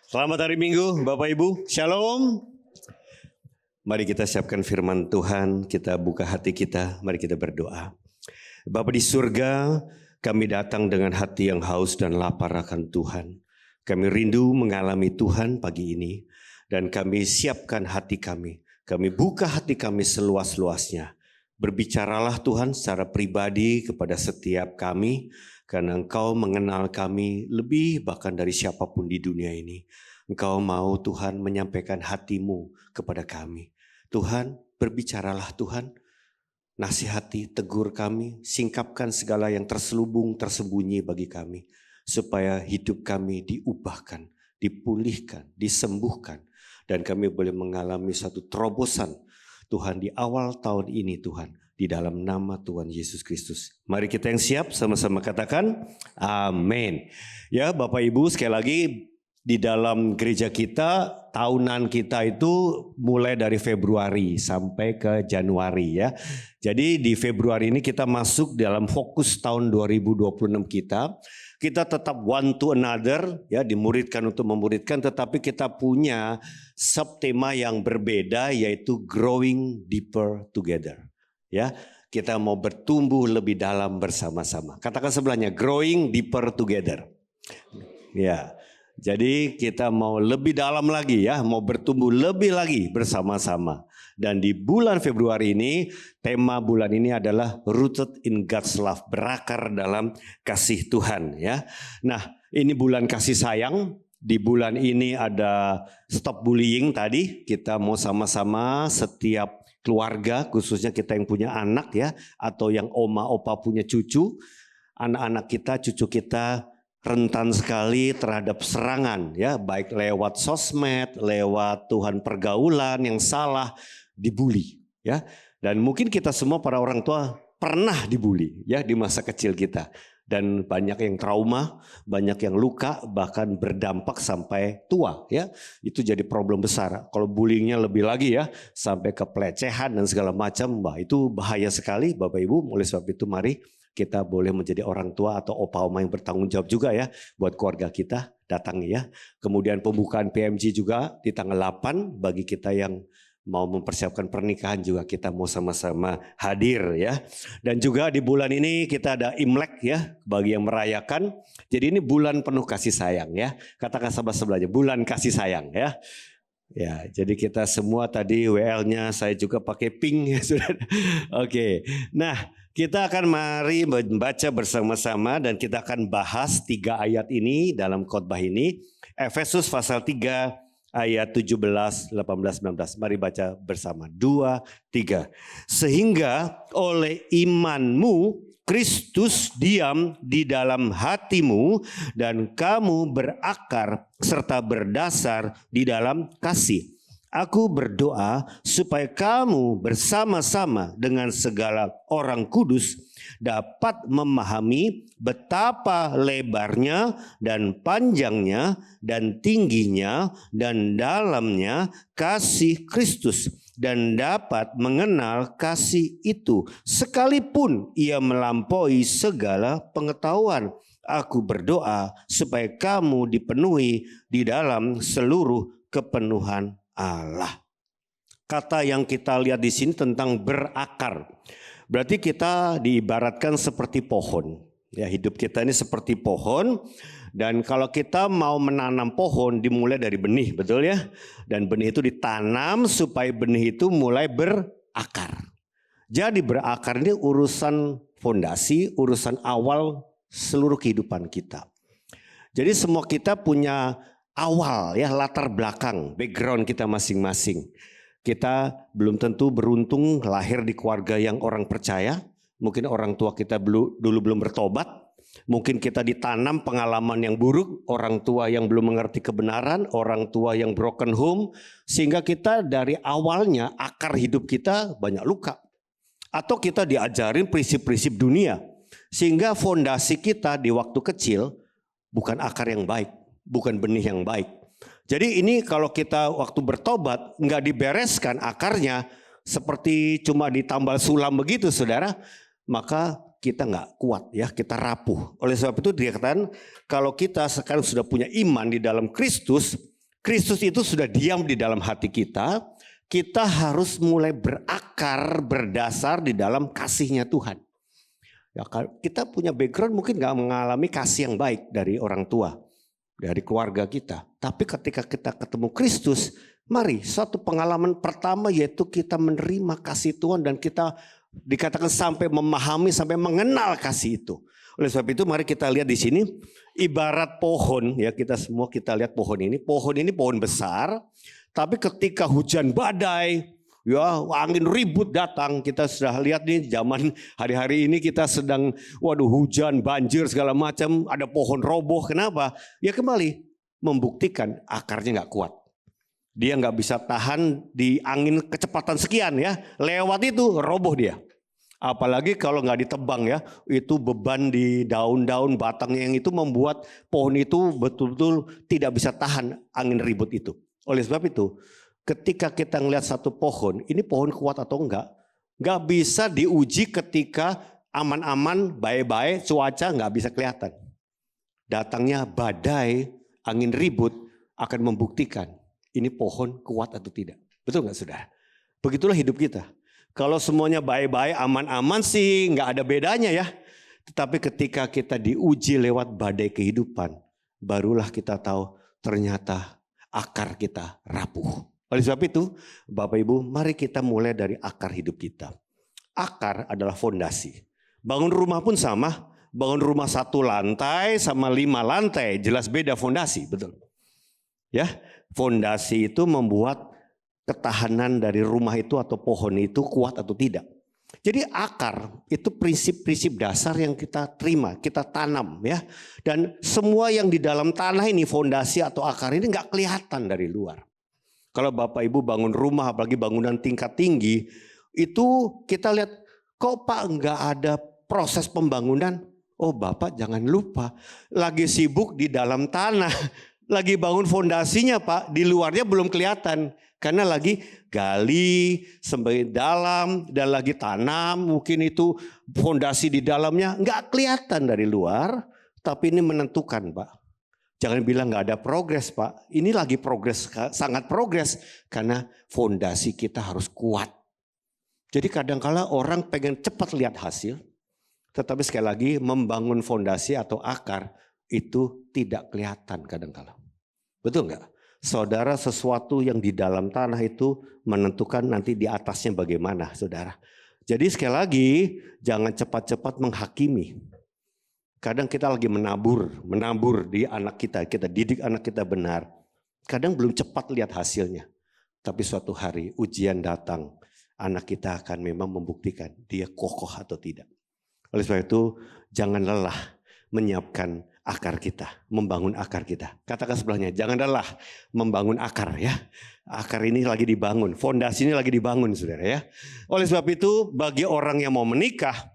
Selamat hari Minggu, Bapak Ibu. Shalom. Mari kita siapkan firman Tuhan, kita buka hati kita, mari kita berdoa. Bapa di surga, kami datang dengan hati yang haus dan lapar akan Tuhan. Kami rindu mengalami Tuhan pagi ini, dan kami siapkan hati kami. Kami buka hati kami seluas-luasnya. Berbicaralah Tuhan secara pribadi kepada setiap kami, karena Engkau mengenal kami lebih bahkan dari siapapun di dunia ini. Engkau mau Tuhan menyampaikan hati-Mu kepada kami. Tuhan, berbicaralah Tuhan. Nasihati, tegur kami, singkapkan segala yang terselubung, tersembunyi bagi kami. Supaya hidup kami diubahkan, dipulihkan, disembuhkan. Dan kami boleh mengalami satu terobosan Tuhan di awal tahun ini Tuhan. Di dalam nama Tuhan Yesus Kristus. Mari kita yang siap sama-sama katakan amin. Ya Bapak Ibu, sekali lagi di dalam gereja kita tahunan kita itu mulai dari Februari sampai ke Januari ya. Jadi di Februari ini kita masuk dalam fokus tahun 2026 kita. Kita tetap one to another ya, dimuridkan untuk memuridkan, tetapi kita punya subtema yang berbeda yaitu growing deeper together. Ya, kita mau bertumbuh lebih dalam bersama-sama. Katakan sebelahnya, growing deeper together. Ya, jadi kita mau lebih dalam lagi ya, mau bertumbuh lebih lagi bersama-sama. Dan di bulan Februari ini, tema bulan ini adalah rooted in God's love, berakar dalam kasih Tuhan ya. Nah, ini bulan kasih sayang. Di bulan ini ada stop bullying tadi, kita mau sama-sama setiap keluarga, khususnya kita yang punya anak ya, atau yang oma opa punya cucu, anak-anak kita, cucu kita rentan sekali terhadap serangan ya, baik lewat sosmed, lewat Tuhan pergaulan yang salah, dibully ya. Dan mungkin kita semua para orang tua pernah dibully ya di masa kecil kita. Dan banyak yang trauma, banyak yang luka, bahkan berdampak sampai tua ya. Itu jadi problem besar. Kalau bullyingnya lebih lagi ya, sampai ke pelecehan dan segala macam, itu bahaya sekali Bapak Ibu. Oleh sebab itu mari kita boleh menjadi orang tua atau opa-oma yang bertanggung jawab juga ya, buat keluarga kita datang ya. Kemudian pembukaan PMG juga di tanggal 8 bagi kita yang mau mempersiapkan pernikahan juga kita mau sama-sama hadir ya. Dan juga di bulan ini kita ada Imlek ya bagi yang merayakan. Jadi ini bulan penuh kasih sayang ya. Katakan sahabat sebelahnya, bulan kasih sayang ya. Ya, jadi kita semua tadi WL-nya saya juga pakai pink ya sudah. Oke. Nah, kita akan mari membaca bersama-sama dan kita akan bahas 3 ayat ini dalam khotbah ini. Efesus pasal 3 ayat 17, 18, 19. Mari baca bersama. 2, 3. Sehingga oleh imanmu Kristus diam di dalam hatimu dan kamu berakar serta berdasar di dalam kasih. Aku berdoa supaya kamu bersama-sama dengan segala orang kudus dapat memahami betapa lebarnya dan panjangnya dan tingginya dan dalamnya kasih Kristus dan dapat mengenal kasih itu sekalipun ia melampaui segala pengetahuan. Aku berdoa supaya kamu dipenuhi di dalam seluruh kepenuhan Allah. Kata yang kita lihat di sini tentang berakar. Berarti kita diibaratkan seperti pohon. Ya, hidup kita ini seperti pohon. Dan kalau kita mau menanam pohon dimulai dari benih, betul ya? Dan benih itu ditanam supaya benih itu mulai berakar. Jadi berakar ini urusan fondasi, urusan awal seluruh kehidupan kita. Jadi semua kita punya awal ya, latar belakang, background kita masing-masing. Kita belum tentu beruntung lahir di keluarga yang orang percaya. Mungkin orang tua kita dulu belum bertobat. Mungkin kita ditanam pengalaman yang buruk, orang tua yang belum mengerti kebenaran, orang tua yang broken home. Sehingga kita dari awalnya akar hidup kita banyak luka. Atau kita diajarin prinsip-prinsip dunia. Sehingga fondasi kita di waktu kecil bukan akar yang baik. Bukan benih yang baik. Jadi ini kalau kita waktu bertobat nggak dibereskan akarnya seperti cuma ditambal sulam begitu saudara, maka kita nggak kuat ya, kita rapuh. Oleh sebab itu dikatakan kalau kita sekarang sudah punya iman di dalam Kristus, Kristus itu sudah diam di dalam hati kita. Kita harus mulai berakar, berdasar di dalam kasihnya Tuhan. Ya, kita punya background mungkin gak mengalami kasih yang baik dari orang tua, dari keluarga kita. Tapi ketika kita ketemu Kristus, mari satu pengalaman pertama yaitu kita menerima kasih Tuhan dan kita dikatakan sampai memahami, sampai mengenal kasih itu. Oleh sebab itu mari kita lihat di sini ibarat pohon, ya kita semua kita lihat pohon ini pohon besar, tapi ketika hujan badai, ya angin ribut datang, kita sudah lihat nih zaman hari-hari ini kita sedang hujan, banjir segala macam, ada pohon roboh. Kenapa? Ya kembali membuktikan akarnya nggak kuat. Dia nggak bisa tahan di angin kecepatan sekian ya, lewat itu roboh dia. Apalagi kalau nggak ditebang ya, itu beban di daun-daun batangnya yang itu membuat pohon itu betul-betul tidak bisa tahan angin ribut itu. Oleh sebab itu, ketika kita ngelihat satu pohon, ini pohon kuat atau enggak bisa diuji ketika aman-aman, baik-baik, cuaca nggak bisa kelihatan. Datangnya badai, angin ribut akan membuktikan ini pohon kuat atau tidak. Betul nggak saudara? Begitulah hidup kita. Kalau semuanya baik-baik, aman-aman sih nggak ada bedanya ya. Tetapi ketika kita diuji lewat badai kehidupan, barulah kita tahu ternyata akar kita rapuh. Oleh sebab itu, Bapak Ibu, mari kita mulai dari akar hidup kita. Akar adalah fondasi. Bangun rumah pun sama, bangun rumah 1 lantai sama 5 lantai, jelas beda fondasi, betul. Ya, fondasi itu membuat ketahanan dari rumah itu atau pohon itu kuat atau tidak. Jadi akar itu prinsip-prinsip dasar yang kita terima, kita tanam ya. Dan semua yang di dalam tanah ini, fondasi atau akar ini nggak kelihatan dari luar. Kalau Bapak Ibu bangun rumah, apalagi bangunan tingkat tinggi, itu kita lihat, kok Pak nggak ada proses pembangunan? Oh Bapak jangan lupa, lagi sibuk di dalam tanah, lagi bangun fondasinya Pak, di luarnya belum kelihatan. Karena lagi gali sampai dalam dan lagi tanam, mungkin itu fondasi di dalamnya nggak kelihatan dari luar, tapi ini menentukan Pak. Jangan bilang nggak ada progres Pak, ini lagi progres, sangat progres karena fondasi kita harus kuat. Jadi kadang-kala orang pengen cepat lihat hasil, tetapi sekali lagi membangun fondasi atau akar itu tidak kelihatan kadang-kala. Betul nggak? Saudara, sesuatu yang di dalam tanah itu menentukan nanti di atasnya bagaimana, saudara. Jadi sekali lagi jangan cepat-cepat menghakimi. Kadang kita lagi menabur di anak kita didik anak kita benar. Kadang belum cepat lihat hasilnya. Tapi suatu hari ujian datang, anak kita akan memang membuktikan dia kokoh atau tidak. Oleh sebab itu jangan lelah menyiapkan akar kita, membangun akar kita. Katakan sebelahnya, jangan lelah membangun akar ya. Akar ini lagi dibangun, fondasi ini lagi dibangun saudara ya. Oleh sebab itu bagi orang yang mau menikah,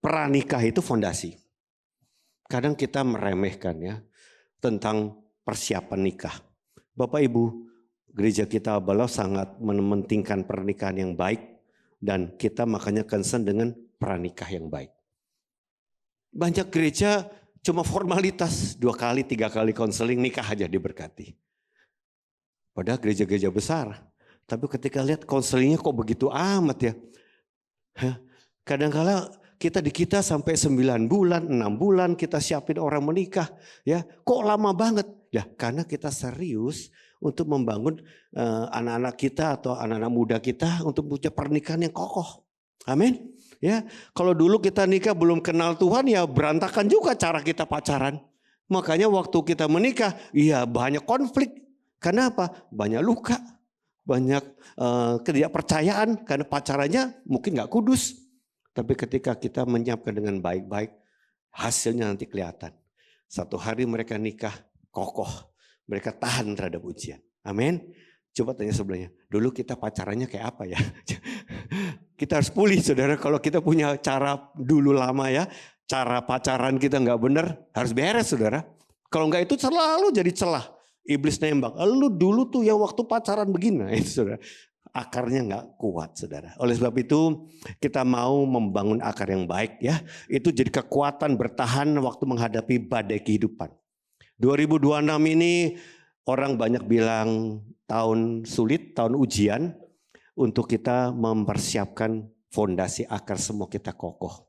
pranikah itu fondasi. Kadang kita meremehkan ya tentang persiapan nikah. Bapak Ibu, gereja kita Abalau sangat mementingkan pernikahan yang baik dan kita makanya concern dengan pranikah yang baik. Banyak gereja cuma formalitas 2 kali 3 kali konseling nikah aja diberkati. Padahal gereja-gereja besar. Tapi ketika lihat konselingnya kok begitu amat ya. Kadang-kala kita sampai 9 bulan, 6 bulan kita siapin orang menikah. Ya, kok lama banget? Ya karena kita serius untuk membangun anak-anak kita atau anak-anak muda kita untuk punya pernikahan yang kokoh. Amin. Ya, kalau dulu kita nikah belum kenal Tuhan ya berantakan juga cara kita pacaran. Makanya waktu kita menikah, iya banyak konflik. Karena apa? Banyak luka, banyak ketidakpercayaan karena pacarannya mungkin nggak kudus. Tapi ketika kita menyiapkan dengan baik-baik, hasilnya nanti kelihatan. Satu hari mereka nikah kokoh, mereka tahan terhadap ujian. Amin. Coba tanya sebelahnya, dulu kita pacarannya kayak apa ya? Kita harus pulih saudara, kalau kita punya cara dulu lama ya, cara pacaran kita nggak benar, harus beres saudara. Kalau nggak itu selalu jadi celah, iblis nembak. Lu dulu tuh yang waktu pacaran begini, itu saudara. Akarnya nggak kuat saudara. Oleh sebab itu kita mau membangun akar yang baik ya. Itu jadi kekuatan bertahan waktu menghadapi badai kehidupan. 2026 ini Orang banyak bilang tahun sulit, tahun ujian untuk kita mempersiapkan fondasi akar semua kita kokoh.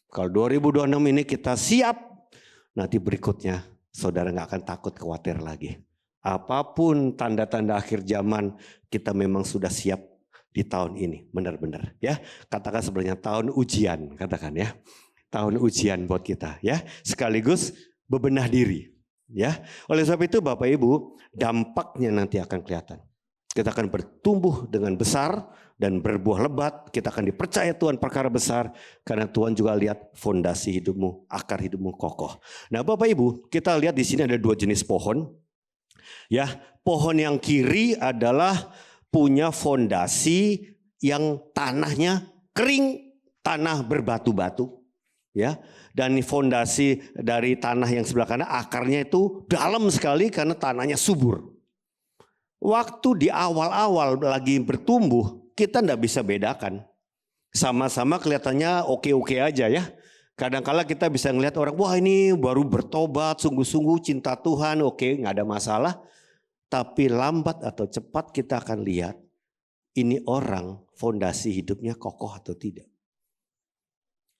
Kalau 2026 ini kita siap, nanti berikutnya saudara nggak akan takut khawatir lagi. Apapun tanda-tanda akhir zaman, kita memang sudah siap di tahun ini, benar-benar ya. Katakan sebenarnya tahun ujian, katakan ya. Tahun ujian buat kita ya, sekaligus bebenah diri ya. Oleh sebab itu Bapak Ibu, dampaknya nanti akan kelihatan. Kita akan bertumbuh dengan besar dan berbuah lebat. Kita akan dipercaya Tuhan perkara besar karena Tuhan juga lihat fondasi hidupmu, akar hidupmu kokoh. Nah, Bapak Ibu, kita lihat di sini ada 2 jenis pohon. Ya, pohon yang kiri adalah punya fondasi yang tanahnya kering, tanah berbatu-batu. Ya, dan fondasi dari tanah yang sebelah kanan akarnya itu dalam sekali karena tanahnya subur. Waktu di awal-awal lagi bertumbuh, kita enggak bisa bedakan. Sama-sama kelihatannya oke-oke aja ya. Kadang-kala kita bisa ngelihat orang, wah ini baru bertobat, sungguh-sungguh cinta Tuhan, oke, nggak ada masalah. Tapi lambat atau cepat kita akan lihat, ini orang fondasi hidupnya kokoh atau tidak.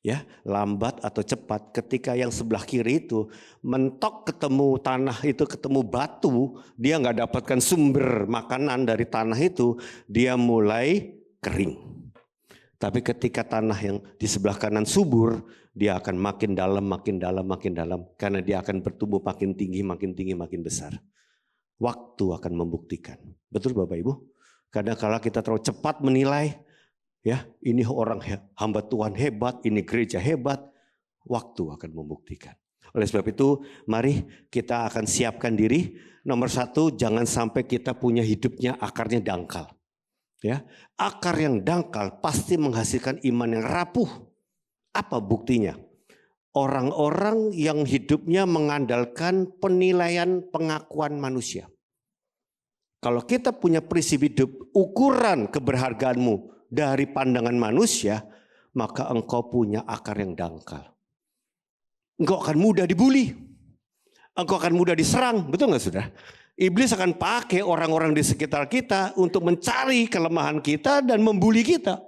Ya, lambat atau cepat ketika yang sebelah kiri itu mentok ketemu tanah itu, ketemu batu, dia nggak dapatkan sumber makanan dari tanah itu, dia mulai kering. Tapi ketika tanah yang di sebelah kanan subur, dia akan makin dalam, makin dalam, makin dalam, karena dia akan bertumbuh makin tinggi, makin besar. Waktu akan membuktikan. Betul Bapak Ibu? Kadang-kala kita terlalu cepat menilai, ya, ini orang hamba Tuhan hebat, ini gereja hebat. Waktu akan membuktikan. Oleh sebab itu, mari kita akan siapkan diri. Nomor 1, jangan sampai kita punya hidupnya akarnya dangkal. Ya, akar yang dangkal pasti menghasilkan iman yang rapuh. Apa buktinya? Orang-orang yang hidupnya mengandalkan penilaian pengakuan manusia. Kalau kita punya prinsip hidup, ukuran keberhargaanmu dari pandangan manusia, maka engkau punya akar yang dangkal. Engkau akan mudah dibully. Engkau akan mudah diserang, betul nggak saudara? Iblis akan pakai orang-orang di sekitar kita untuk mencari kelemahan kita dan membuli kita.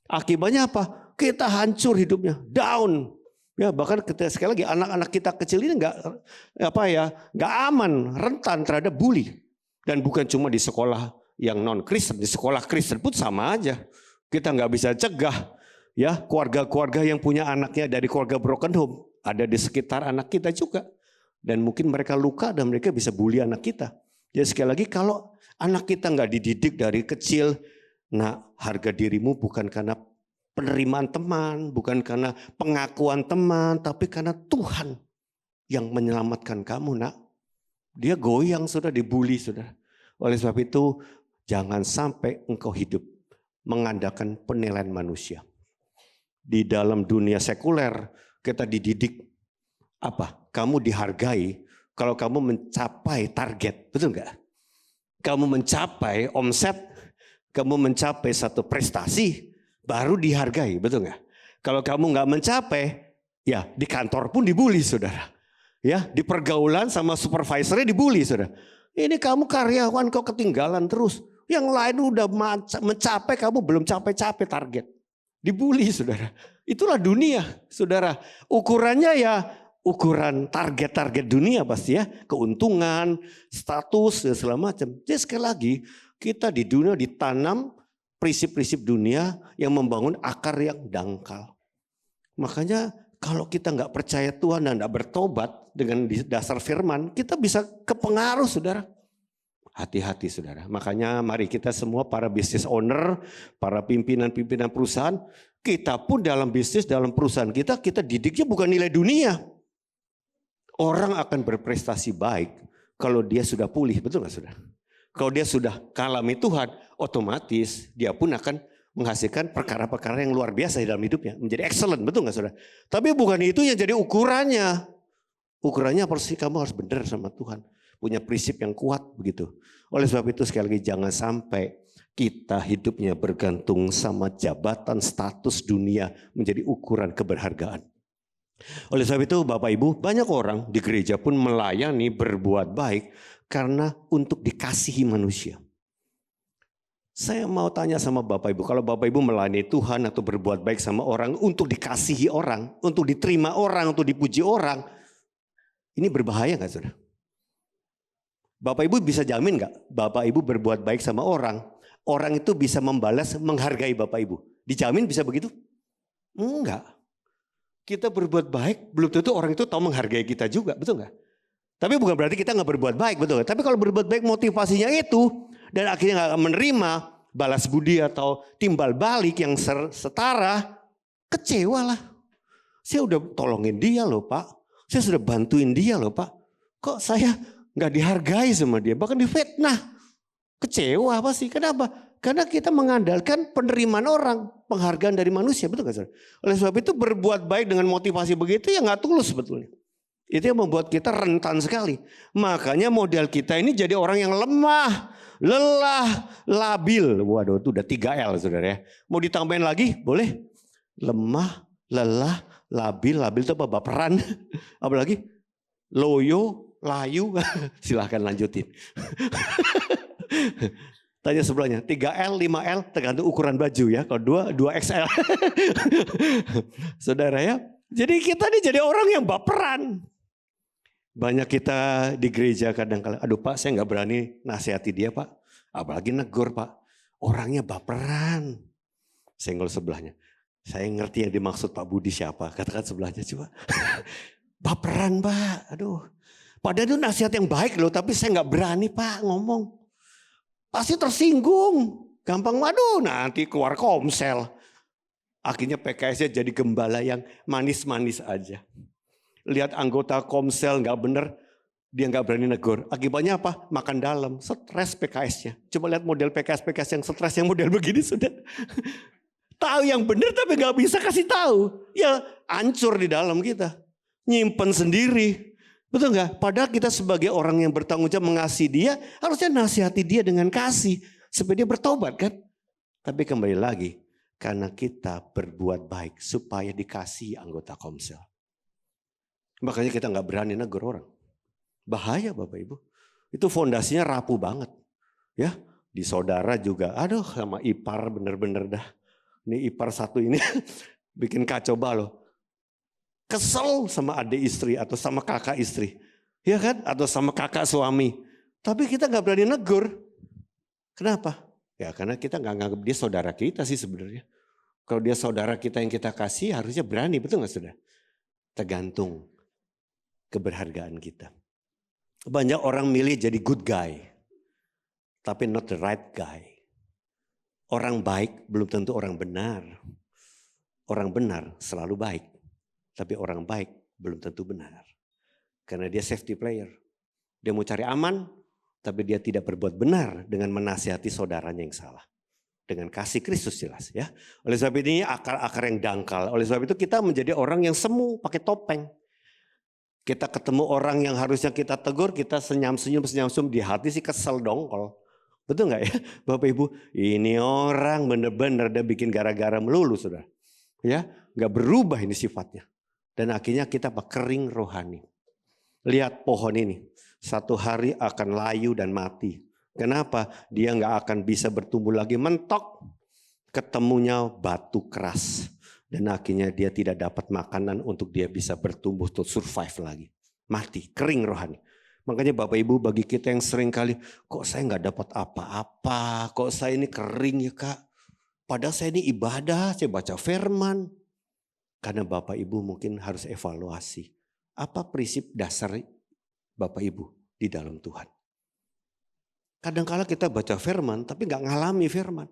Akibatnya apa? Kita hancur hidupnya, down. Ya, bahkan kita, sekali lagi anak-anak kita kecil ini nggak aman, rentan terhadap bully. Dan bukan cuma di sekolah yang non Kristen, di sekolah Kristen pun sama aja. Kita nggak bisa cegah. Ya, keluarga-keluarga yang punya anaknya dari keluarga broken home ada di sekitar anak kita juga. Dan mungkin mereka luka dan mereka bisa bully anak kita. Jadi sekali lagi kalau anak kita nggak dididik dari kecil, nah harga dirimu bukan karena penerimaan teman, bukan karena pengakuan teman, tapi karena Tuhan yang menyelamatkan kamu, nak. Dia goyang sudah, dibully sudah. Oleh sebab itu jangan sampai engkau hidup mengandalkan penilaian manusia. Di dalam dunia sekuler kita dididik apa? Kamu dihargai kalau kamu mencapai target, betul nggak? Kamu mencapai omset, kamu mencapai satu prestasi, baru dihargai, betul nggak? Kalau kamu nggak mencapai, ya di kantor pun dibully, saudara. Ya, di pergaulan sama supervisornya dibully, saudara. Ini kamu karyawan kok ketinggalan terus. Yang lain udah mencapai, kamu belum capai-capai target. Dibully, saudara. Itulah dunia, saudara. Ukurannya ya ukuran target-target dunia pasti ya. Keuntungan, status, dan segala macam. Jadi sekali lagi, kita di dunia ditanam prinsip-prinsip dunia yang membangun akar yang dangkal. Makanya kalau kita nggak percaya Tuhan dan nggak bertobat dengan dasar firman, kita bisa kepengaruh, saudara. Hati-hati, saudara. Makanya mari kita semua para business owner, para pimpinan-pimpinan perusahaan, kita pun dalam bisnis, dalam perusahaan kita didiknya bukan nilai dunia. Orang akan berprestasi baik kalau dia sudah pulih, betul nggak, saudara? Kalau dia sudah kalami Tuhan, otomatis dia pun akan menghasilkan perkara-perkara yang luar biasa di dalam hidupnya. Menjadi excellent, betul nggak, saudara? Tapi bukan itu yang jadi ukurannya. Ukurannya pasti kamu harus benar sama Tuhan. Punya prinsip yang kuat begitu. Oleh sebab itu sekali lagi jangan sampai kita hidupnya bergantung sama jabatan, status dunia menjadi ukuran keberhargaan. Oleh sebab itu Bapak Ibu, banyak orang di gereja pun melayani, berbuat baik karena untuk dikasihi manusia. Saya mau tanya sama Bapak Ibu, kalau Bapak Ibu melayani Tuhan atau berbuat baik sama orang untuk dikasihi orang, untuk diterima orang, untuk dipuji orang, ini berbahaya nggak saudara? Bapak Ibu bisa jamin nggak Bapak Ibu berbuat baik sama orang, orang itu bisa membalas, menghargai Bapak Ibu? Dijamin bisa begitu? Enggak. Kita berbuat baik, belum tentu orang itu tahu menghargai kita juga, betul nggak? Tapi bukan berarti kita nggak berbuat baik, betul nggak? Tapi kalau berbuat baik motivasinya itu, dan akhirnya nggak menerima balas budi atau timbal balik yang setara, kecewa lah. Saya udah tolongin dia loh Pak, saya sudah bantuin dia loh Pak. Kok saya nggak dihargai sama dia, bahkan difitnah. Kecewa apa sih? Kenapa? Karena kita mengandalkan penerimaan orang, penghargaan dari manusia, betul nggak saudara? Oleh sebab itu berbuat baik dengan motivasi begitu ya nggak tulus sebetulnya. Itu yang membuat kita rentan sekali. Makanya model kita ini jadi orang yang lemah, lelah, labil. Waduh itu udah 3L saudara ya. Mau ditambahin lagi boleh? Lemah, lelah, labil. Labil itu apa? Baperan. Apalagi? Loyo, layu. Silahkan lanjutin. Tanya sebelahnya, 3L, 5L tergantung ukuran baju ya. Kalau 2XL. Saudara ya. Jadi kita ini jadi orang yang baperan. Banyak kita di gereja kadang-kadang, aduh Pak saya nggak berani nasihati dia Pak. Apalagi negur Pak. Orangnya baperan. Senggol sebelahnya. Saya ngerti yang dimaksud Pak Budi siapa. Katakan sebelahnya coba. Baperan Pak. Aduh. Padahal itu nasihat yang baik loh. Tapi saya nggak berani Pak ngomong. Pasti tersinggung. Gampang waduh nanti keluar komsel. Akhirnya PKS-nya jadi gembala yang manis-manis aja. Lihat anggota komsel nggak bener, dia nggak berani negur. Akibatnya apa? Makan dalam, stres PKS-nya. Coba lihat model PKS yang stres yang model begini sudah. Tahu yang benar tapi nggak bisa kasih tahu. Ya hancur di dalam kita. Nyimpen sendiri. Betul nggak? Padahal kita sebagai orang yang bertanggung jawab mengasihi dia, harusnya nasihati dia dengan kasih. Supaya dia bertobat kan. Tapi kembali lagi, karena kita berbuat baik supaya dikasihi anggota komsel. Makanya kita nggak berani negur orang. Bahaya Bapak Ibu. Itu fondasinya rapuh banget. Ya, di saudara juga. Aduh sama ipar bener-bener dah. Ini ipar satu ini bikin kacau balau. Kesel sama adik istri atau sama kakak istri. Ya kan? Atau sama kakak suami. Tapi kita nggak berani negur. Kenapa? Ya karena kita nggak nganggap dia saudara kita sih sebenarnya. Kalau dia saudara kita yang kita kasih harusnya berani. Betul nggak saudara? Tergantung keberhargaan kita. Banyak orang milih jadi good guy, tapi not the right guy. Orang baik belum tentu orang benar. Orang benar selalu baik, tapi orang baik belum tentu benar. Karena dia safety player. Dia mau cari aman, tapi dia tidak berbuat benar dengan menasihati saudaranya yang salah. Dengan kasih Kristus jelas ya. Oleh sebab ini akar-akar yang dangkal. Oleh sebab itu kita menjadi orang yang semu pakai topeng. Kita ketemu orang yang harusnya kita tegur, kita senyum-senyum di hati sih kesel dongkol. Betul nggak ya Bapak Ibu? Ini orang bener-bener dia bikin gara-gara melulu sudah. Ya, nggak berubah ini sifatnya. Dan akhirnya kita kering rohani. Lihat pohon ini, satu hari akan layu dan mati. Kenapa? Dia nggak akan bisa bertumbuh lagi, mentok. Ketemunya batu keras. Dan akhirnya dia tidak dapat makanan untuk dia bisa bertumbuh untuk survive lagi. Mati, kering rohani. Makanya Bapak Ibu bagi kita yang sering kali, kok saya nggak dapat apa-apa, kok saya ini kering ya Kak. Padahal saya ini ibadah, saya baca firman. Karena Bapak Ibu mungkin harus evaluasi. Apa prinsip dasar Bapak Ibu di dalam Tuhan. Kadang-kala kita baca firman tapi nggak ngalami firman.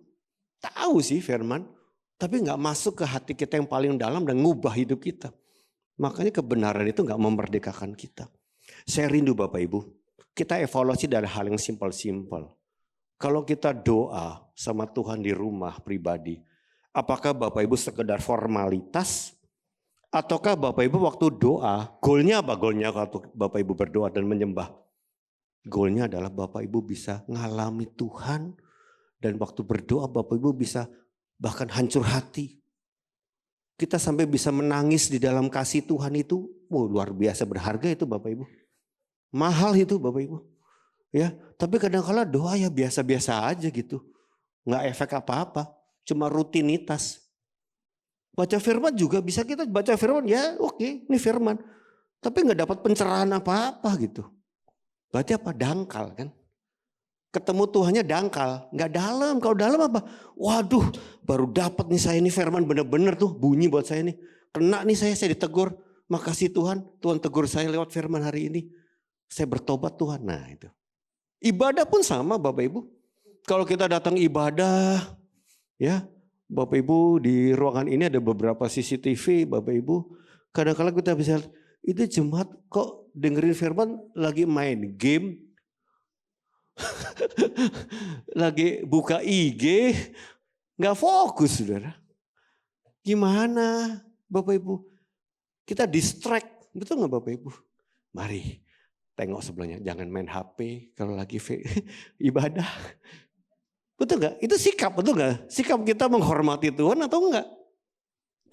Tahu sih firman. Tapi nggak masuk ke hati kita yang paling dalam dan ngubah hidup kita. Makanya kebenaran itu nggak memerdekakan kita. Saya rindu Bapak Ibu. Kita evaluasi dari hal yang simpel-simpel. Kalau kita doa sama Tuhan di rumah pribadi. Apakah Bapak Ibu sekedar formalitas? Ataukah Bapak Ibu waktu doa, goalnya apa? Goalnya waktu Bapak Ibu berdoa dan menyembah. Goalnya adalah Bapak Ibu bisa ngalami Tuhan. Dan waktu berdoa Bapak Ibu bisa bahkan hancur hati. Kita sampai bisa menangis di dalam kasih Tuhan itu. Luar biasa berharga itu Bapak Ibu. Mahal itu Bapak Ibu. Ya, tapi kadang-kala doa ya biasa-biasa aja gitu. Nggak efek apa-apa, cuma rutinitas. Baca firman juga bisa kita baca firman, ya oke, ini firman. Tapi nggak dapat pencerahan apa-apa gitu. Berarti apa? Dangkal kan. Ketemu Tuhannya dangkal, nggak dalam. Kalau dalam apa? Waduh, baru dapat nih saya ini firman bener-bener tuh bunyi buat saya nih. Kena nih saya ditegur. Makasih Tuhan, Tuhan tegur saya lewat firman hari ini. Saya bertobat Tuhan. Nah itu. Ibadah pun sama Bapak Ibu. Kalau kita datang ibadah, ya Bapak Ibu di ruangan ini ada beberapa CCTV Bapak Ibu. Kadang-kadang kita bisa, itu jemaat kok dengerin firman lagi main game. Lagi buka IG, nggak fokus saudara. Gimana Bapak Ibu? Kita distract, betul nggak Bapak Ibu? Mari tengok sebelahnya, jangan main HP kalau lagi ibadah. Betul nggak? Itu sikap, betul nggak? Sikap kita menghormati Tuhan atau enggak?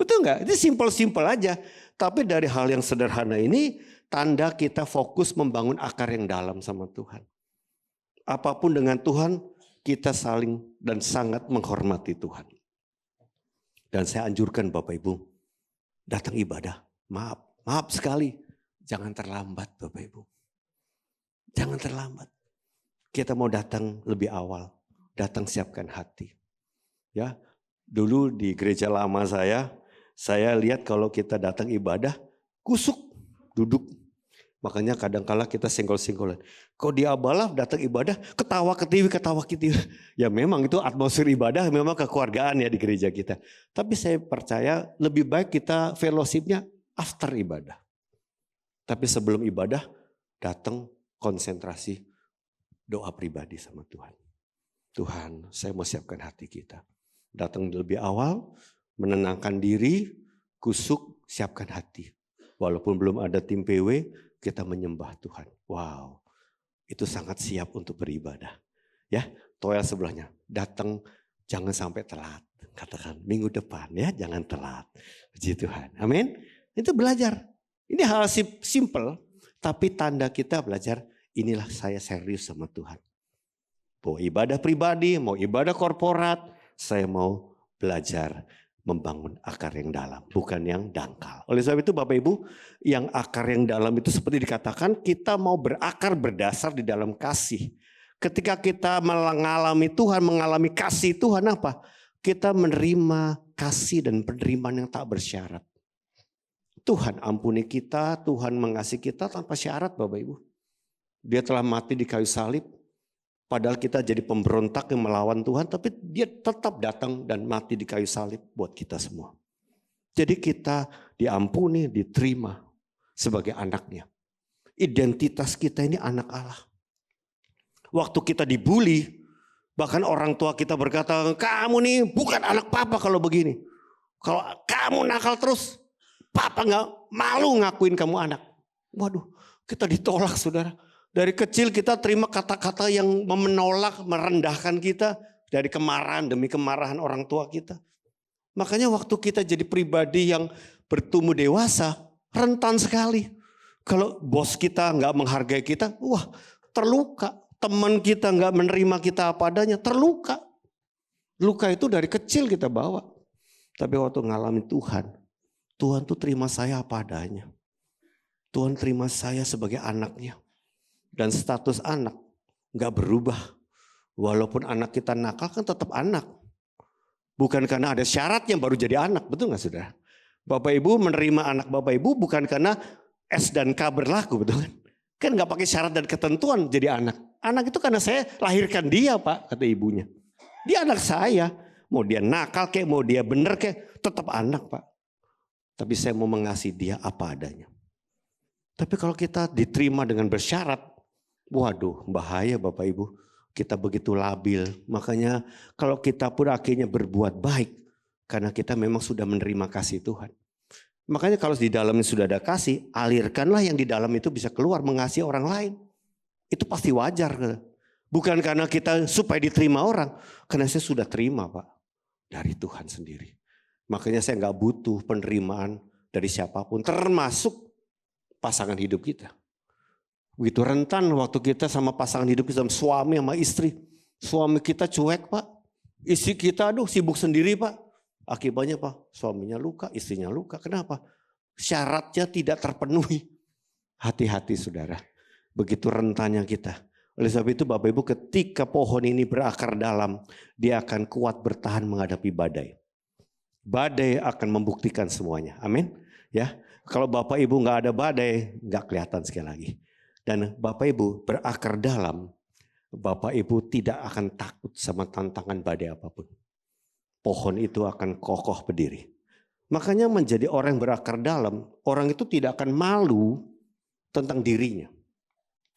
Betul nggak? Itu simpel-simpel aja. Tapi dari hal yang sederhana ini, tanda kita fokus membangun akar yang dalam sama Tuhan. Apapun dengan Tuhan, kita saling dan sangat menghormati Tuhan. Dan saya anjurkan Bapak Ibu, datang ibadah, maaf sekali, jangan terlambat Bapak Ibu. Jangan terlambat. Kita mau datang lebih awal, datang siapkan hati. Ya, dulu di gereja lama saya lihat kalau kita datang ibadah, kusuk, duduk. Makanya kadang-kala kita senggol-senggolan. Kok di Abalah datang ibadah, ketawa ketiwi. Ya memang itu atmosfer ibadah, memang kekeluargaan ya di gereja kita. Tapi saya percaya lebih baik kita fellowshipnya after ibadah. Tapi sebelum ibadah, datang konsentrasi doa pribadi sama Tuhan. Tuhan, saya mau siapkan hati kita. Datang lebih awal, menenangkan diri, kusuk, siapkan hati. Walaupun belum ada tim PW, kita menyembah Tuhan. Wow, itu sangat siap untuk beribadah. Ya, toel sebelahnya, datang jangan sampai telat. Katakan minggu depan ya, jangan telat. Puji Tuhan, amin. Itu belajar. Ini hal simple, tapi tanda kita belajar, inilah saya serius sama Tuhan. Mau ibadah pribadi, mau ibadah korporat, saya mau belajar membangun akar yang dalam, bukan yang dangkal. Oleh sebab itu Bapak Ibu, yang akar yang dalam itu seperti dikatakan kita mau berakar berdasar di dalam kasih. Ketika kita mengalami Tuhan, mengalami kasih Tuhan apa? Kita menerima kasih dan penerimaan yang tak bersyarat. Tuhan ampuni kita, Tuhan mengasihi kita tanpa syarat Bapak Ibu. Dia telah mati di kayu salib. Padahal kita jadi pemberontak yang melawan Tuhan, tapi dia tetap datang dan mati di kayu salib buat kita semua. Jadi kita diampuni, diterima sebagai anaknya. Identitas kita ini anak Allah. Waktu kita dibully, bahkan orang tua kita berkata, kamu nih bukan anak papa kalau begini. Kalau kamu nakal terus, papa gak malu ngakuin kamu anak. Waduh, kita ditolak saudara. Dari kecil kita terima kata-kata yang menolak, merendahkan kita dari kemarahan demi kemarahan orang tua kita. Makanya waktu kita jadi pribadi yang bertumbuh dewasa, rentan sekali. Kalau bos kita nggak menghargai kita, wah terluka. Teman kita nggak menerima kita apa adanya, terluka. Luka itu dari kecil kita bawa. Tapi waktu ngalami Tuhan, Tuhan tuh terima saya apa adanya. Tuhan terima saya sebagai anaknya. Dan status anak gak berubah. Walaupun anak kita nakal kan tetap anak. Bukan karena ada syaratnya baru jadi anak. Betul gak saudara? Bapak Ibu menerima anak Bapak Ibu bukan karena S dan K berlaku. Betul kan? Kan gak pakai syarat dan ketentuan jadi anak. Anak itu karena saya lahirkan dia Pak, kata ibunya. Dia anak saya. Mau dia nakal kayak, mau dia bener kayak, tetap anak Pak. Tapi saya mau mengasihi dia apa adanya. Tapi kalau kita diterima dengan bersyarat, waduh bahaya Bapak Ibu, kita begitu labil. Makanya kalau kita pun akhirnya berbuat baik, karena kita memang sudah menerima kasih Tuhan. Makanya kalau di dalamnya sudah ada kasih, alirkanlah yang di dalam itu bisa keluar mengasihi orang lain. Itu pasti wajar. Bukan karena kita supaya diterima orang, karena saya sudah terima Pak, dari Tuhan sendiri. Makanya saya gak butuh penerimaan dari siapapun, termasuk pasangan hidup kita. Begitu rentan waktu kita sama pasangan hidup kita, sama suami sama istri. Suami kita cuek Pak. Istri kita sibuk sendiri Pak. Akibatnya Pak, suaminya luka, istrinya luka. Kenapa? Syaratnya tidak terpenuhi. Hati-hati saudara. Begitu rentannya kita. Oleh sebab itu Bapak Ibu, ketika pohon ini berakar dalam, dia akan kuat bertahan menghadapi badai. Badai akan membuktikan semuanya. Amin. Ya, kalau Bapak Ibu nggak ada badai, nggak kelihatan sekali lagi. Dan Bapak Ibu berakar dalam, Bapak Ibu tidak akan takut sama tantangan badai apapun. Pohon itu akan kokoh berdiri. Makanya menjadi orang yang berakar dalam, orang itu tidak akan malu tentang dirinya.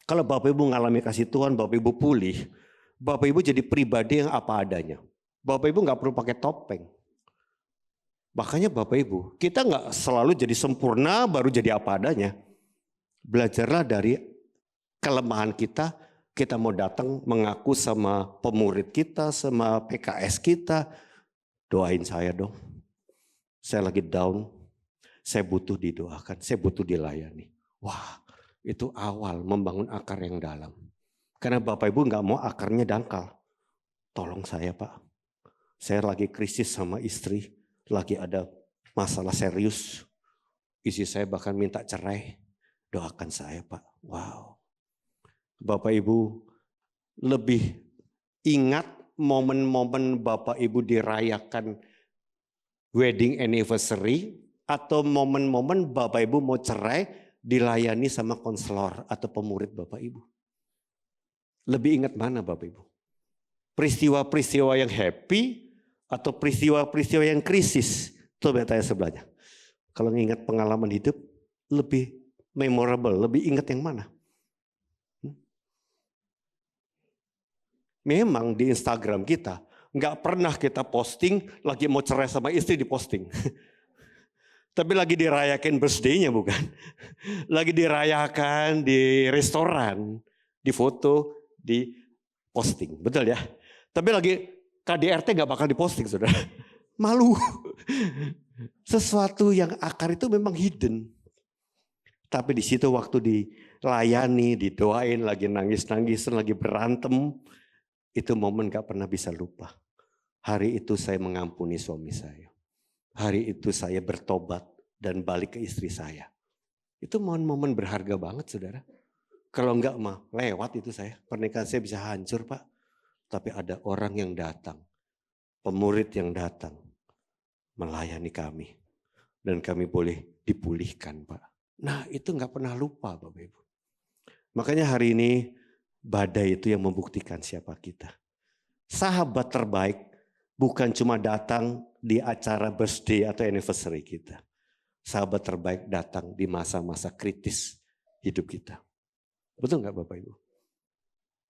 Kalau Bapak Ibu mengalami kasih Tuhan, Bapak Ibu pulih, Bapak Ibu jadi pribadi yang apa adanya. Bapak Ibu nggak perlu pakai topeng. Makanya Bapak Ibu, kita nggak selalu jadi sempurna baru jadi apa adanya. Belajarlah dari kelemahan kita, kita mau datang mengaku sama pemurid kita, sama PKS kita, doain saya dong. Saya lagi down, saya butuh didoakan, saya butuh dilayani. Wah, itu awal membangun akar yang dalam. Karena Bapak Ibu nggak mau akarnya dangkal. Tolong saya Pak, saya lagi krisis sama istri, lagi ada masalah serius. Istri saya bahkan minta cerai, doakan saya Pak. Wow. Bapak Ibu lebih ingat momen-momen Bapak Ibu dirayakan wedding anniversary atau momen-momen Bapak Ibu mau cerai dilayani sama konselor atau pemurid Bapak Ibu. Lebih ingat mana Bapak Ibu? Peristiwa-peristiwa yang happy atau peristiwa-peristiwa yang krisis? Coba tanya sebelahnya. Kalau ingat pengalaman hidup lebih memorable, lebih ingat yang mana? Memang di Instagram kita nggak pernah kita posting lagi mau cerai sama istri di posting. Tapi lagi dirayakan birthday-nya bukan. Lagi dirayakan di restoran, di foto, di posting. Betul ya? Tapi lagi KDRT nggak bakal diposting saudara. Malu. Sesuatu yang akar itu memang hidden. Tapi di situ waktu dilayani, didoain, lagi nangis-nangisan, lagi berantem. Itu momen gak pernah bisa lupa. Hari itu saya mengampuni suami saya. Hari itu saya bertobat dan balik ke istri saya. Itu momen-momen berharga banget saudara. Kalau enggak mah lewat itu saya. Pernikahan saya bisa hancur Pak. Tapi ada orang yang datang. Pemurid yang datang. Melayani kami. Dan kami boleh dipulihkan Pak. Nah itu gak pernah lupa Bapak Ibu. Makanya hari ini badai itu yang membuktikan siapa kita. Sahabat terbaik bukan cuma datang di acara birthday atau anniversary kita. Sahabat terbaik datang di masa-masa kritis hidup kita. Betul nggak Bapak Ibu?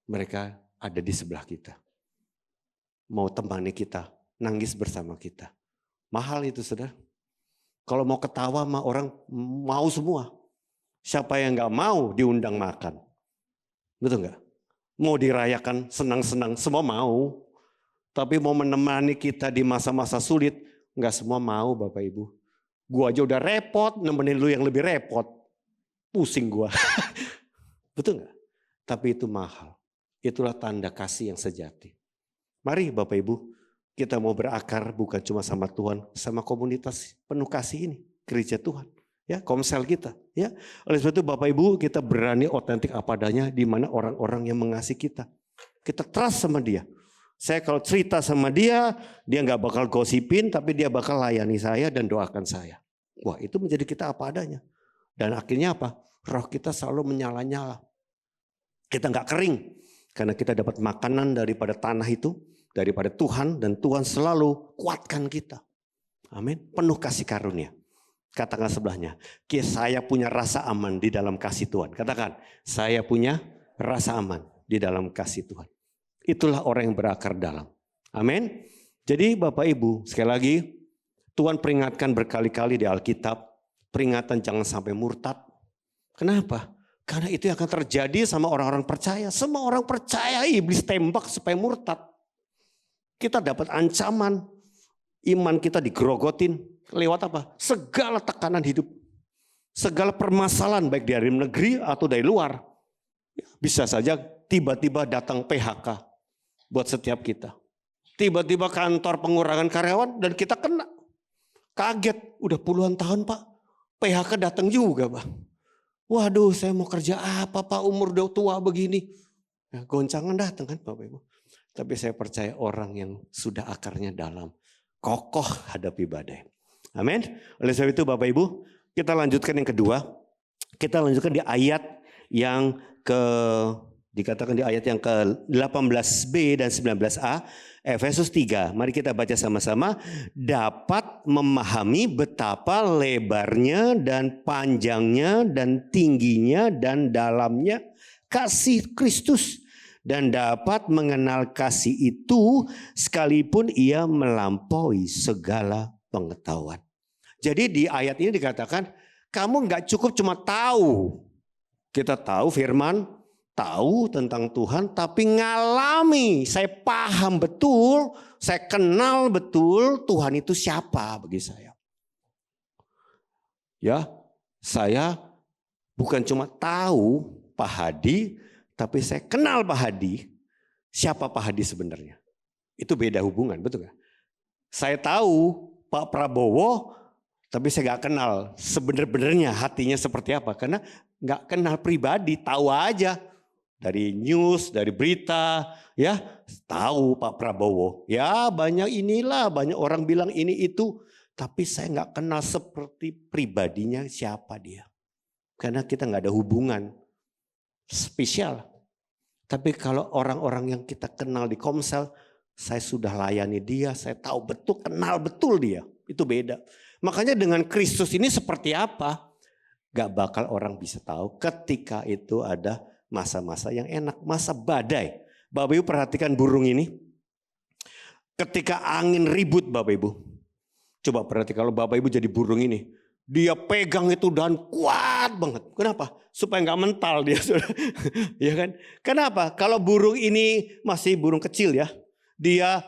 Mereka ada di sebelah kita. Mau temani kita, nangis bersama kita. Mahal itu saudara. Kalau mau ketawa mah orang mau semua. Siapa yang nggak mau diundang makan? Betul nggak? Mau dirayakan senang-senang, semua mau. Tapi mau menemani kita di masa-masa sulit, nggak semua mau Bapak Ibu. Gua aja udah repot, nemenin lu yang lebih repot. Pusing gua. Betul nggak? Tapi itu mahal. Itulah tanda kasih yang sejati. Mari Bapak Ibu, kita mau berakar bukan cuma sama Tuhan, sama komunitas penuh kasih ini, gereja Tuhan. Ya, komsel kita, ya. Oleh sebab itu Bapak Ibu kita berani otentik apa adanya di mana orang-orang yang mengasihi kita. Kita trust sama dia. Saya kalau cerita sama dia nggak bakal gosipin, tapi dia bakal layani saya dan doakan saya. Wah, itu menjadi kita apa adanya. Dan akhirnya apa? Roh kita selalu menyala-nyala. Kita nggak kering karena kita dapat makanan daripada tanah itu, daripada Tuhan, dan Tuhan selalu kuatkan kita. Amin. Penuh kasih karunia. Katakan sebelahnya, saya punya rasa aman di dalam kasih Tuhan. Katakan, saya punya rasa aman di dalam kasih Tuhan. Itulah orang yang berakar dalam. Amin. Jadi Bapak Ibu, sekali lagi, Tuhan peringatkan berkali-kali di Alkitab, peringatan jangan sampai murtad. Kenapa? Karena itu yang akan terjadi sama orang-orang percaya. Semua orang percaya iblis tembak supaya murtad. Kita dapat ancaman, iman kita digerogotin. Lewat apa? Segala tekanan hidup. Segala permasalahan baik dari negeri atau dari luar. Bisa saja tiba-tiba datang PHK buat setiap kita. Tiba-tiba kantor pengurangan karyawan dan kita kena. Kaget, udah puluhan tahun Pak, PHK datang juga Pak. Waduh, saya mau kerja apa Pak, umur udah tua begini. Ya, goncangan datang kan Bapak Ibu. Tapi saya percaya orang yang sudah akarnya dalam, kokoh hadapi badai. Amin. Oleh sebab itu Bapak Ibu, kita lanjutkan yang kedua. Kita lanjutkan di ayat yang dikatakan di ayat yang ke-18b dan 19a, Efesus 3. Mari kita baca sama-sama. Dapat memahami betapa lebarnya dan panjangnya dan tingginya dan dalamnya kasih Kristus, dan dapat mengenal kasih itu sekalipun ia melampaui segala pengetahuan. Jadi di ayat ini dikatakan kamu nggak cukup cuma tahu. Kita tahu firman, tahu tentang Tuhan, tapi ngalami. Saya paham betul, saya kenal betul Tuhan itu siapa bagi saya. Ya, saya bukan cuma tahu Pak Hadi, tapi saya kenal Pak Hadi. Siapa Pak Hadi sebenarnya? Itu beda hubungan, betul gak? Saya tahu Pak Prabowo, tapi saya gak kenal sebenarnya hatinya seperti apa. Karena gak kenal pribadi, tahu aja. Dari news, dari berita, ya tahu Pak Prabowo. Ya banyak inilah, banyak orang bilang ini itu. Tapi saya gak kenal seperti pribadinya siapa dia. Karena kita gak ada hubungan spesial. Tapi kalau orang-orang yang kita kenal di Komsel, saya sudah layani dia, saya tahu betul, kenal betul dia. Itu beda. Makanya dengan Kristus ini seperti apa? Gak bakal orang bisa tahu ketika itu ada masa-masa yang enak, masa badai. Bapak Ibu perhatikan burung ini. Ketika angin ribut Bapak Ibu. Coba perhatikan kalau Bapak Ibu jadi burung ini. Dia pegang itu dan kuat banget. Kenapa? Supaya nggak mental dia. Ya kan? Kenapa? Kalau burung ini masih burung kecil ya. Dia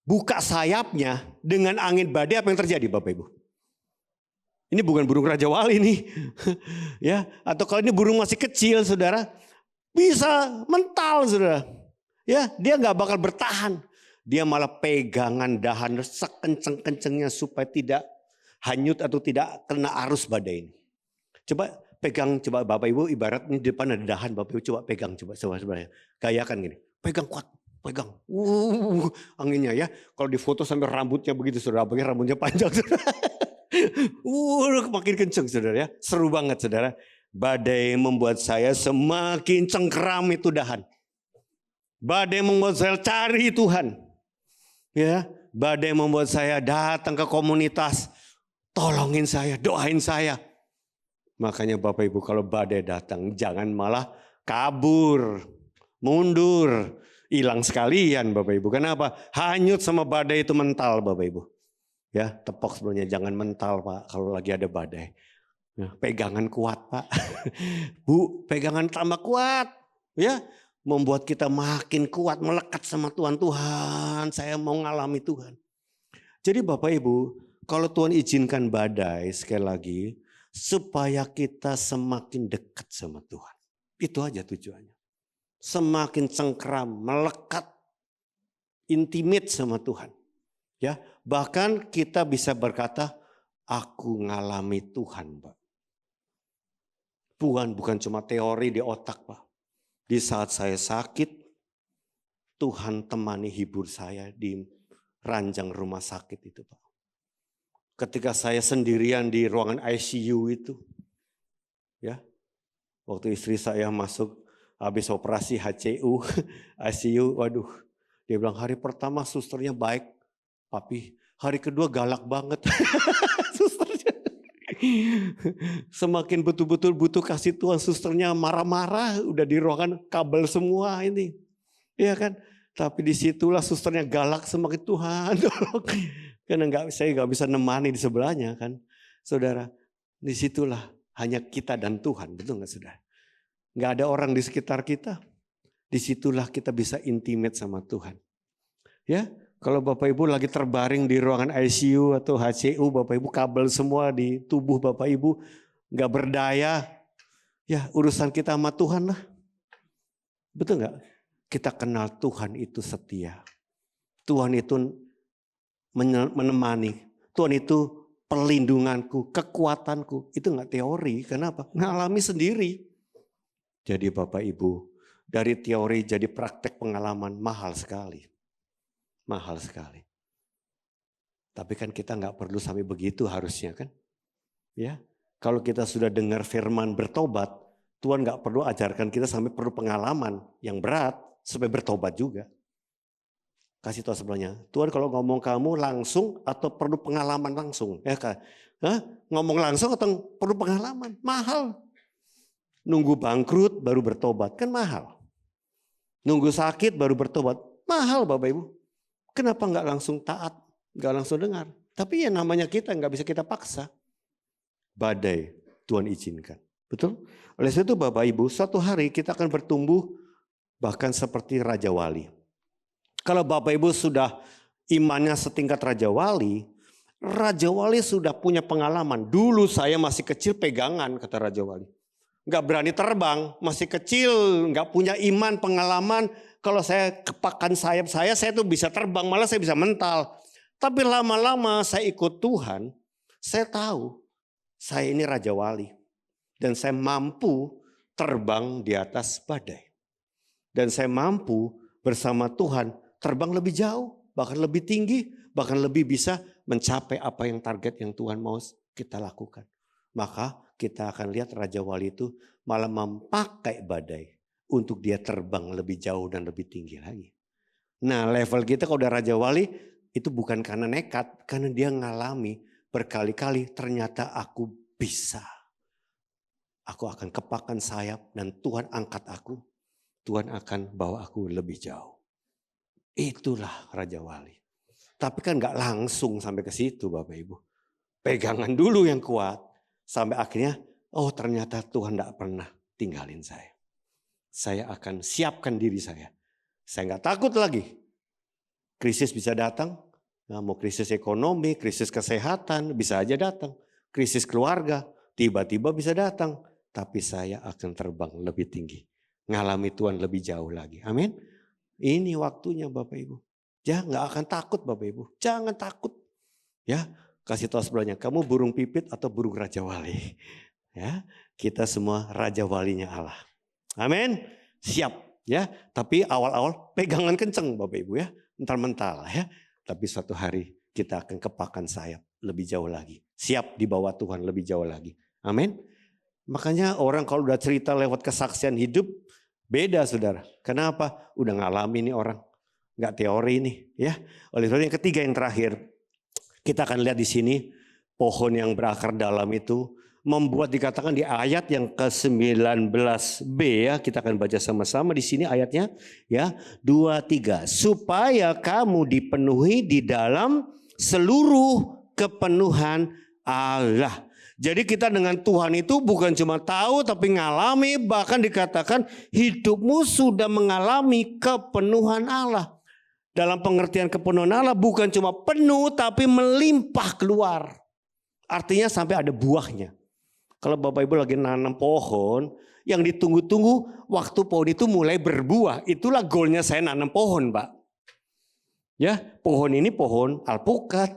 buka sayapnya dengan angin badai, apa yang terjadi Bapak Ibu? Ini bukan burung Raja Wali nih. Ya, atau kalau ini burung masih kecil Saudara, bisa mental Saudara. Ya, dia nggak bakal bertahan. Dia malah pegangan dahan sekenceng-kencengnya supaya tidak hanyut atau tidak kena arus badai ini. Coba pegang, coba Bapak Ibu ibarat ini di depan ada dahan, Bapak Ibu coba pegang, coba sebenarnya. Gayakan gini, pegang kuat, pegang. Anginnya ya. Kalau di foto sampai rambutnya begitu Saudara, apalagi rambutnya panjang Saudara. Makin kenceng Saudara ya. Seru banget Saudara. Badai membuat saya semakin cengkeram itu dahan. Badai membuat saya cari Tuhan. Ya, badai membuat saya datang ke komunitas. Tolongin saya, doain saya. Makanya Bapak Ibu kalau badai datang jangan malah kabur, mundur, hilang sekalian Bapak Ibu. Kenapa? Hanyut sama badai itu mental Bapak Ibu. Ya, tepok sebenarnya jangan mental Pak kalau lagi ada badai. Ya, pegangan kuat Pak. Bu, pegangan tambah kuat. Ya, membuat kita makin kuat melekat sama Tuhan. Tuhan, saya mau ngalami Tuhan. Jadi Bapak Ibu, kalau Tuhan izinkan badai sekali lagi, supaya kita semakin dekat sama Tuhan. Itu aja tujuannya. Semakin cengkeram, melekat, intimate sama Tuhan. Ya, bahkan kita bisa berkata, aku ngalami Tuhan, Pak. Tuhan bukan cuma teori di otak, Pak. Di saat saya sakit, Tuhan temani hibur saya di ranjang rumah sakit itu, Pak. Ketika saya sendirian di ruangan ICU itu, ya, waktu istri saya masuk habis operasi HCU, ICU, waduh, dia bilang hari pertama susternya baik, tapi hari kedua galak banget, susternya. Semakin betul-betul butuh kasih Tuhan, susternya marah-marah, udah di ruangan kabel semua ini, ya kan? Tapi disitulah susternya galak semakin Tuhan, tolong. Karena saya nggak bisa nemani di sebelahnya kan, saudara. Disitulah hanya kita dan Tuhan, betul nggak saudara? Nggak ada orang di sekitar kita. Disitulah kita bisa intimate sama Tuhan. Ya, kalau Bapak Ibu lagi terbaring di ruangan ICU atau HCU, Bapak Ibu kabel semua di tubuh Bapak Ibu nggak berdaya. Ya urusan kita sama Tuhan lah. Betul nggak? Kita kenal Tuhan itu setia. Tuhan itu menemani. Tuhan itu perlindunganku, kekuatanku. Itu nggak teori. Kenapa? Ngalami sendiri. Jadi Bapak Ibu, dari teori jadi praktek pengalaman mahal sekali. Mahal sekali. Tapi kan kita nggak perlu sampai begitu harusnya kan. Ya, kalau kita sudah dengar firman bertobat, Tuhan nggak perlu ajarkan kita sampai perlu pengalaman yang berat supaya bertobat juga. Kasih tahu sebelahnya, Tuhan kalau ngomong kamu langsung atau perlu pengalaman langsung? Ya kan? Ngomong langsung atau perlu pengalaman? Mahal. Nunggu bangkrut baru bertobat kan mahal. Nunggu sakit baru bertobat mahal Bapak Ibu. Kenapa nggak langsung taat, nggak langsung dengar? Tapi ya namanya kita nggak bisa kita paksa. Badai Tuhan izinkan, betul? Oleh sebab itu Bapak Ibu, suatu hari kita akan bertumbuh bahkan seperti Raja Wali. Kalau Bapak Ibu sudah imannya setingkat Raja Wali sudah punya pengalaman. Dulu saya masih kecil pegangan kata Raja Wali. Nggak berani terbang, masih kecil, nggak punya iman, pengalaman. Kalau saya kepakan sayap saya tuh bisa terbang, malah saya bisa mental. Tapi lama-lama saya ikut Tuhan, saya tahu saya ini Raja Wali. Dan saya mampu terbang di atas badai. Dan saya mampu bersama Tuhan terbang lebih jauh, bahkan lebih tinggi, bahkan lebih bisa mencapai apa yang target yang Tuhan mau kita lakukan. Maka kita akan lihat Raja Wali itu malah memakai badai untuk dia terbang lebih jauh dan lebih tinggi lagi. Nah level kita kalau udah Raja Wali itu bukan karena nekat, karena dia ngalami berkali-kali ternyata aku bisa. Aku akan kepakan sayap dan Tuhan angkat aku. Tuhan akan bawa aku lebih jauh. Itulah Raja Wali. Tapi kan gak langsung sampai ke situ Bapak Ibu. Pegangan dulu yang kuat. Sampai akhirnya, oh ternyata Tuhan gak pernah tinggalin saya. Saya akan siapkan diri saya. Saya gak takut lagi. Krisis bisa datang. Nah, mau krisis ekonomi, krisis kesehatan bisa aja datang. Krisis keluarga tiba-tiba bisa datang. Tapi saya akan terbang lebih tinggi. Ngalami Tuhan lebih jauh lagi. Amin. Ini waktunya Bapak Ibu. Jangan nggak akan takut Bapak Ibu. Jangan takut. Ya, kasih tahu sebelahnya. Kamu burung pipit atau burung Raja Wali. Ya, kita semua Raja Walinya Allah. Amin. Siap. Ya, tapi awal-awal pegangan kenceng Bapak Ibu ya. Mental-mental ya. Tapi suatu hari kita akan kepakan sayap lebih jauh lagi. Siap di bawah Tuhan lebih jauh lagi. Amin. Makanya orang kalau udah cerita lewat kesaksian hidup beda saudara. Kenapa? Udah ngalami nih orang. Nggak teori nih ya. Oleh sebab yang ketiga yang terakhir. Kita akan lihat di sini. Pohon yang berakar dalam itu. Membuat dikatakan di ayat yang ke-19b ya. Kita akan baca sama-sama di sini ayatnya. Ya 2-3. Supaya kamu dipenuhi di dalam seluruh kepenuhan Allah. Jadi kita dengan Tuhan itu bukan cuma tahu tapi ngalami, bahkan dikatakan hidupmu sudah mengalami kepenuhan Allah. Dalam pengertian kepenuhan Allah bukan cuma penuh tapi melimpah keluar. Artinya sampai ada buahnya. Kalau Bapak Ibu lagi nanam pohon, yang ditunggu-tunggu waktu pohon itu mulai berbuah. Itulah goalnya saya nanam pohon Pak. Ya, pohon ini pohon alpukat,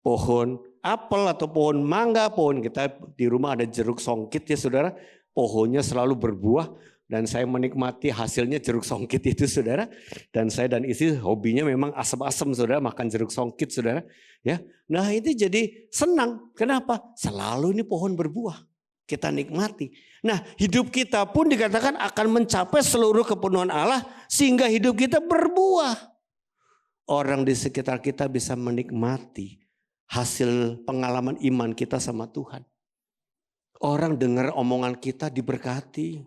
pohon apel atau pohon mangga, pohon kita di rumah ada jeruk songkit ya saudara. Pohonnya selalu berbuah dan saya menikmati hasilnya jeruk songkit itu saudara. Dan saya dan istri hobinya memang asam-asam saudara, makan jeruk songkit saudara. Ya, nah itu jadi senang. Kenapa? Selalu ini pohon berbuah. Kita nikmati. Nah hidup kita pun dikatakan akan mencapai seluruh kepenuhan Allah sehingga hidup kita berbuah. Orang di sekitar kita bisa menikmati hasil pengalaman iman kita sama Tuhan. Orang dengar omongan kita diberkati.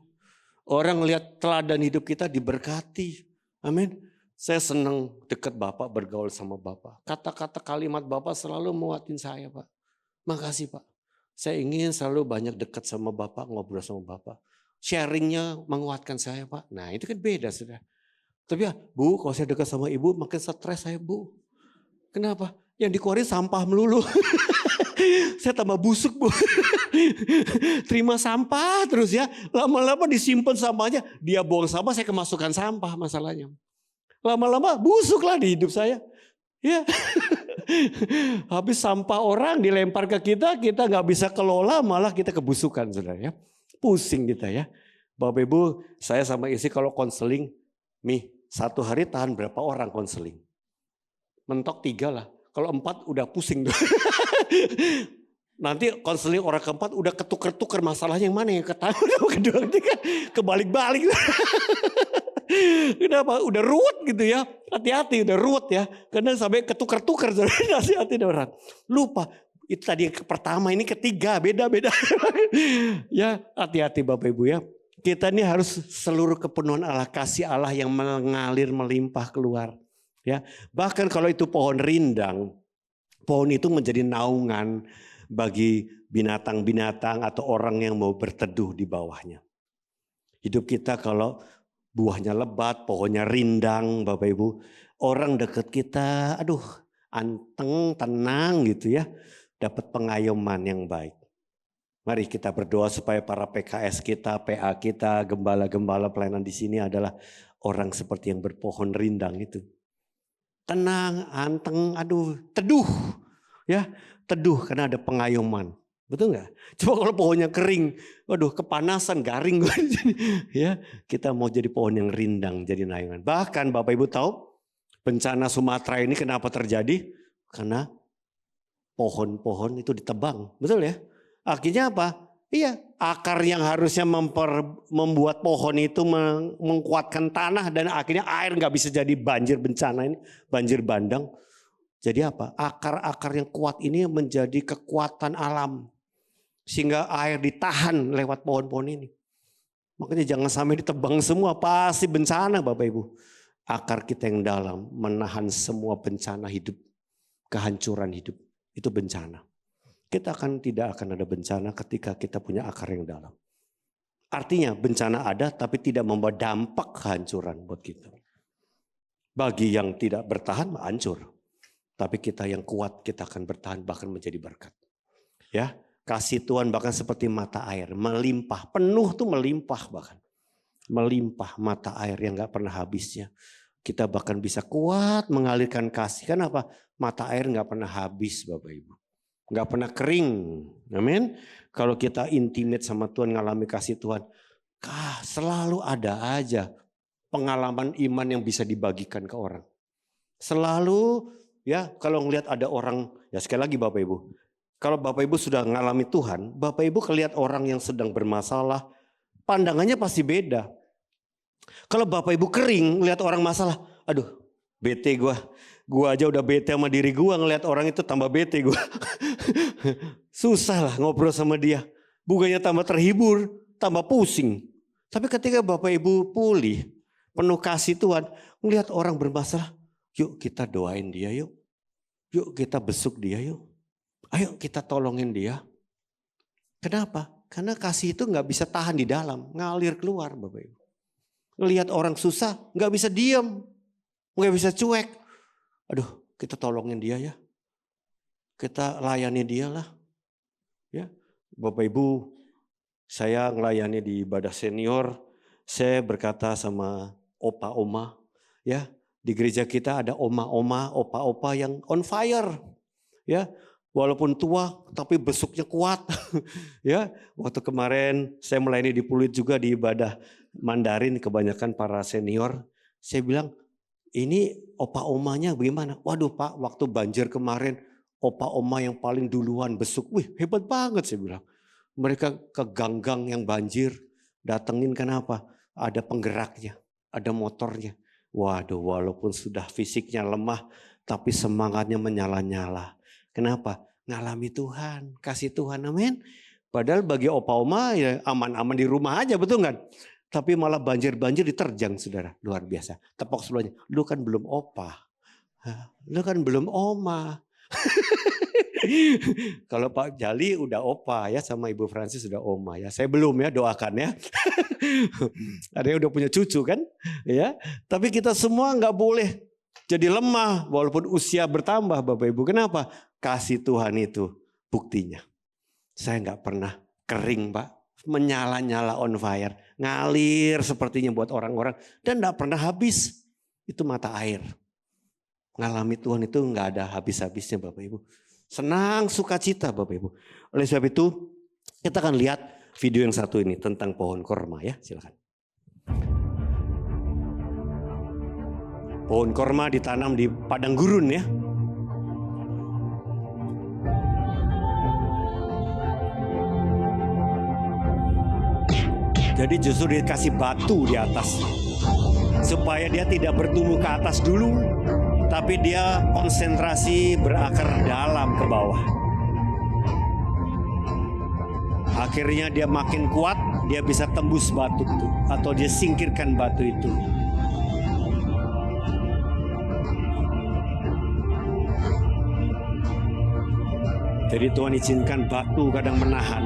Orang lihat teladan hidup kita diberkati. Amin. Saya senang dekat Bapak, bergaul sama Bapak. Kata-kata kalimat Bapak selalu menguatin saya Pak. Makasih Pak. Saya ingin selalu banyak dekat sama Bapak, ngobrol sama Bapak. Sharingnya menguatkan saya Pak. Nah itu kan beda sudah. Tapi ya Bu, kalau saya dekat sama Ibu makin stres saya Bu. Kenapa? Yang dikeluarin sampah melulu. Saya tambah busuk Bu. Terima sampah terus ya. Lama-lama disimpan sampahnya. Dia buang sampah, saya kemasukan sampah masalahnya. Lama-lama busuklah di hidup saya. Ya. Habis sampah orang dilempar ke kita nggak bisa kelola, malah kita kebusukan saudara ya. Pusing kita ya. Bapak Ibu, saya sama istri kalau konseling, satu hari tahan berapa orang konseling? Mentok 3 lah. Kalau 4 udah pusing. Nanti konseling orang keempat udah ketuker-tuker masalahnya yang mana yang ketahuan, kedua ketiga kebalik-balik. Kenapa? Udah ruwet gitu ya. Hati-hati udah ruwet ya. Karena sampai ketuker-tuker. Hati-hati orang. Lupa. Itu tadi yang pertama, ini ketiga. Beda-beda. Ya hati-hati Bapak Ibu ya. Kita ini harus seluruh kepenuhan Allah. Kasih Allah yang mengalir melimpah keluar. Ya, bahkan kalau itu pohon rindang. Pohon itu menjadi naungan bagi binatang-binatang atau orang yang mau berteduh di bawahnya. Hidup kita kalau buahnya lebat, pohonnya rindang Bapak Ibu. Orang dekat kita, aduh anteng, tenang gitu ya. Dapat pengayoman yang baik. Mari kita berdoa supaya para PKS kita, PA kita, gembala-gembala pelayanan di sini adalah orang seperti yang berpohon rindang itu. Tenang, anteng, aduh teduh. Ya, teduh karena ada pengayoman. Betul nggak? Coba kalau pohonnya kering, waduh kepanasan, garing. Ya, kita mau jadi pohon yang rindang, jadi naungan. Bahkan Bapak Ibu tahu, bencana Sumatera ini kenapa terjadi? Karena pohon-pohon itu ditebang, betul ya? Akhirnya apa? Iya, akar yang harusnya membuat pohon itu mengkuatkan tanah dan akhirnya air nggak bisa jadi banjir bencana ini, banjir bandang. Jadi apa? Akar-akar yang kuat ini menjadi kekuatan alam. Sehingga air ditahan lewat pohon-pohon ini. Makanya jangan sampai ditebang semua, pasti bencana Bapak Ibu. Akar kita yang dalam menahan semua bencana hidup, kehancuran hidup. Itu bencana. Kita tidak akan ada bencana ketika kita punya akar yang dalam. Artinya bencana ada tapi tidak membawa dampak kehancuran buat kita. Bagi yang tidak bertahan hancur. Tapi kita yang kuat kita akan bertahan bahkan menjadi berkat. Ya, kasih Tuhan bahkan seperti mata air melimpah, penuh tuh melimpah bahkan. Melimpah mata air yang gak pernah habisnya. Kita bahkan bisa kuat mengalirkan kasih. Kenapa? Mata air gak pernah habis Bapak Ibu. Gak pernah kering. Amin. Kalau kita intimate sama Tuhan, ngalami kasih Tuhan, selalu ada aja pengalaman iman yang bisa dibagikan ke orang. Selalu ya, kalau ngelihat ada orang, ya sekali lagi Bapak Ibu, kalau Bapak Ibu sudah ngalami Tuhan, Bapak Ibu ngelihat orang yang sedang bermasalah, pandangannya pasti beda. Kalau Bapak Ibu kering ngelihat orang masalah, aduh bete gue aja udah bete sama diri gue, ngelihat orang itu tambah bete gue. Susah lah ngobrol sama dia, bukannya tambah terhibur, tambah pusing. Tapi ketika Bapak Ibu pulih, penuh kasih Tuhan, ngelihat orang bermasalah, yuk kita doain dia yuk. Yuk kita besuk dia yuk. Ayo kita tolongin dia. Kenapa? Karena kasih itu gak bisa tahan di dalam. Ngalir keluar Bapak Ibu. Ngelihat orang susah gak bisa diam. Gak bisa cuek. Aduh kita tolongin dia ya. Kita layani dia lah. Ya, Bapak Ibu, saya ngelayani di ibadah senior. Saya berkata sama opa-oma ya. Di gereja kita ada oma-oma, opa-opa yang on fire. Ya, walaupun tua tapi besuknya kuat. Ya, waktu kemarin saya melayani di Pluit juga di ibadah Mandarin, kebanyakan para senior. Saya bilang, ini opa-omanya bagaimana? Waduh Pak, waktu banjir kemarin opa-oma yang paling duluan besuk. Wih, hebat banget saya bilang. Mereka ke gang-gang yang banjir, datengin kenapa? Ada penggeraknya, ada motornya. Waduh, walaupun sudah fisiknya lemah, tapi semangatnya menyala-nyala. Kenapa? Ngalami Tuhan, kasih Tuhan, amin. Padahal bagi opa oma ya aman-aman di rumah aja, betul kan? Tapi malah banjir-banjir diterjang saudara, luar biasa. Tepok sebelahnya, lu kan belum opa, lu kan belum oma. Kalau Pak Jali udah opa ya, sama Ibu Francis sudah oma ya. Saya belum ya, doakan ya. Ada yang udah punya cucu kan, ya. Tapi kita semua nggak boleh jadi lemah walaupun usia bertambah Bapak Ibu. Kenapa? Kasih Tuhan itu buktinya. Saya nggak pernah kering Pak, menyala-nyala on fire, ngalir sepertinya buat orang-orang dan nggak pernah habis. Itu mata air. Ngalami Tuhan itu nggak ada habis-habisnya Bapak Ibu. Senang, sukacita Bapak Ibu. Oleh sebab itu kita akan lihat video yang satu ini tentang pohon korma ya, silakan. Pohon korma ditanam di padang gurun ya. Jadi justru dikasih batu di atas. Supaya dia tidak bertumbuh ke atas dulu, tapi dia konsentrasi berakar dalam ke bawah. Akhirnya dia makin kuat, dia bisa tembus batu itu. Atau dia singkirkan batu itu. Jadi Tuhan izinkan batu kadang menahan.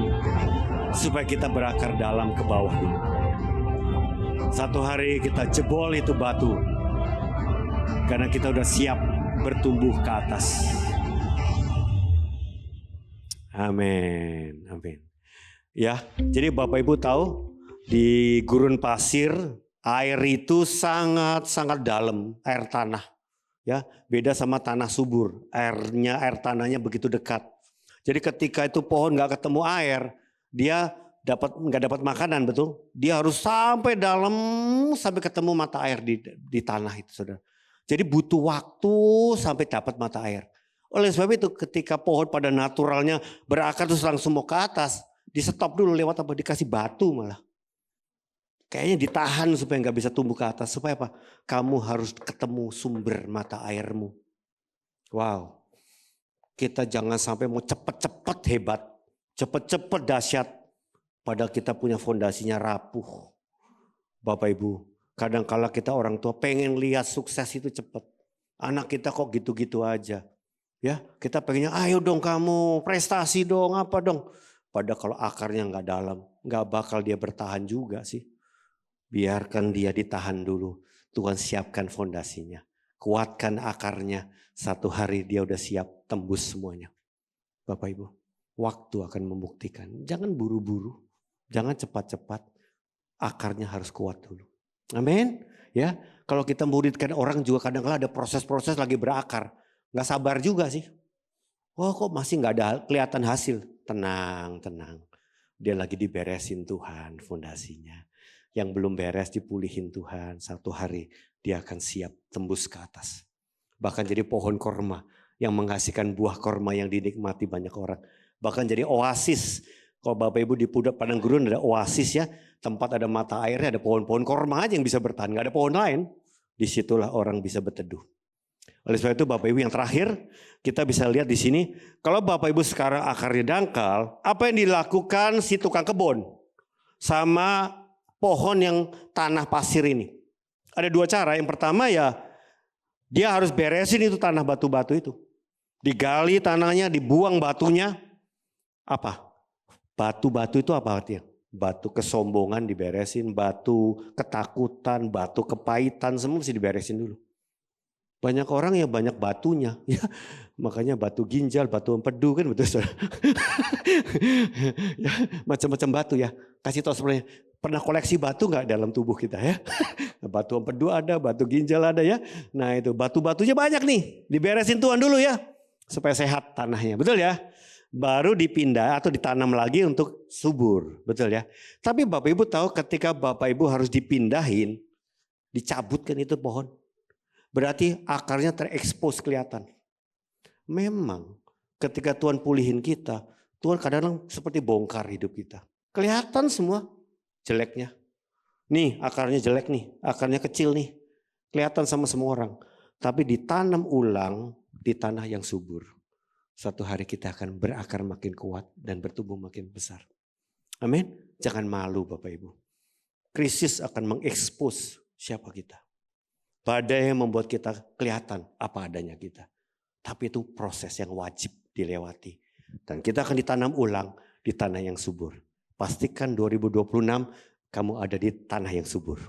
Supaya kita berakar dalam ke bawah dulu. Satu hari kita jebol itu batu. Karena kita udah siap bertumbuh ke atas. Amin. Amin. Ya, jadi Bapak Ibu tahu di gurun pasir air itu sangat-sangat dalam, air tanah. Ya, beda sama tanah subur. Air tanahnya begitu dekat. Jadi ketika itu pohon nggak ketemu air, dia nggak dapat makanan, betul? Dia harus sampai dalam sampai ketemu mata air di tanah itu, saudara. Jadi butuh waktu sampai dapat mata air. Oleh sebab itu ketika pohon pada naturalnya berakar terus langsung mau ke atas, di stop dulu lewat apa? Dikasih batu malah. Kayaknya ditahan supaya nggak bisa tumbuh ke atas. Supaya apa? Kamu harus ketemu sumber mata airmu. Wow. Kita jangan sampai mau cepet-cepet hebat. Cepet-cepet dahsyat. Padahal kita punya fondasinya rapuh. Bapak Ibu. Kadang-kala kita orang tua pengen lihat sukses itu cepat. Anak kita kok gitu-gitu aja. Ya, kita pengennya ayo dong kamu prestasi dong apa dong. Padahal kalau akarnya nggak dalam, nggak bakal dia bertahan juga sih. Biarkan dia ditahan dulu. Tuhan siapkan fondasinya. Kuatkan akarnya. Satu hari dia udah siap tembus semuanya. Bapak Ibu, waktu akan membuktikan. Jangan buru-buru. Jangan cepat-cepat. Akarnya harus kuat dulu. Amin. Ya, kalau kita muridkan orang juga kadang-kadang ada proses-proses lagi berakar. Nggak sabar juga sih. Oh kok masih nggak ada kelihatan hasil. Tenang, tenang. Dia lagi diberesin Tuhan fondasinya. Yang belum beres dipulihin Tuhan. Satu hari dia akan siap tembus ke atas. Bahkan jadi pohon korma yang menghasilkan buah korma yang dinikmati banyak orang. Bahkan jadi oasis. Kalau Bapak Ibu di padang gurun ada oasis ya. Tempat ada mata airnya, ada pohon-pohon korma aja yang bisa bertahan. Gak ada pohon lain. Disitulah orang bisa berteduh. Oleh sebab itu Bapak Ibu yang terakhir kita bisa lihat di sini. Kalau Bapak Ibu sekarang akarnya dangkal. Apa yang dilakukan si tukang kebun sama pohon yang tanah pasir ini. Ada dua cara. Yang pertama ya dia harus beresin itu tanah batu-batu itu. Digali tanahnya, dibuang batunya. Apa? Batu-batu itu apa artinya? Batu kesombongan diberesin, batu ketakutan, batu kepahitan, semua mesti diberesin dulu. Banyak orang yang banyak batunya, ya makanya batu ginjal, batu empedu kan betul. Ya, macam-macam batu ya. Kasih tahu sebenarnya pernah koleksi batu nggak dalam tubuh kita ya? Batu empedu ada, batu ginjal ada ya. Nah itu batu-batunya banyak nih, diberesin Tuhan dulu ya, supaya sehat tanahnya, betul ya. Baru dipindah atau ditanam lagi untuk subur, betul ya. Tapi Bapak Ibu tahu ketika Bapak Ibu harus dipindahin, dicabutkan itu pohon. Berarti akarnya terekspos kelihatan. Memang ketika Tuhan pulihin kita, Tuhan kadang-kadang seperti bongkar hidup kita. Kelihatan semua jeleknya. Nih akarnya jelek nih, akarnya kecil nih. Kelihatan sama semua orang. Tapi ditanam ulang di tanah yang subur. Suatu hari kita akan berakar makin kuat dan bertumbuh makin besar. Amin. Jangan malu Bapak Ibu. Krisis akan mengekspos siapa kita. Badai yang membuat kita kelihatan apa adanya kita. Tapi itu proses yang wajib dilewati. Dan kita akan ditanam ulang di tanah yang subur. Pastikan 2026 kamu ada di tanah yang subur.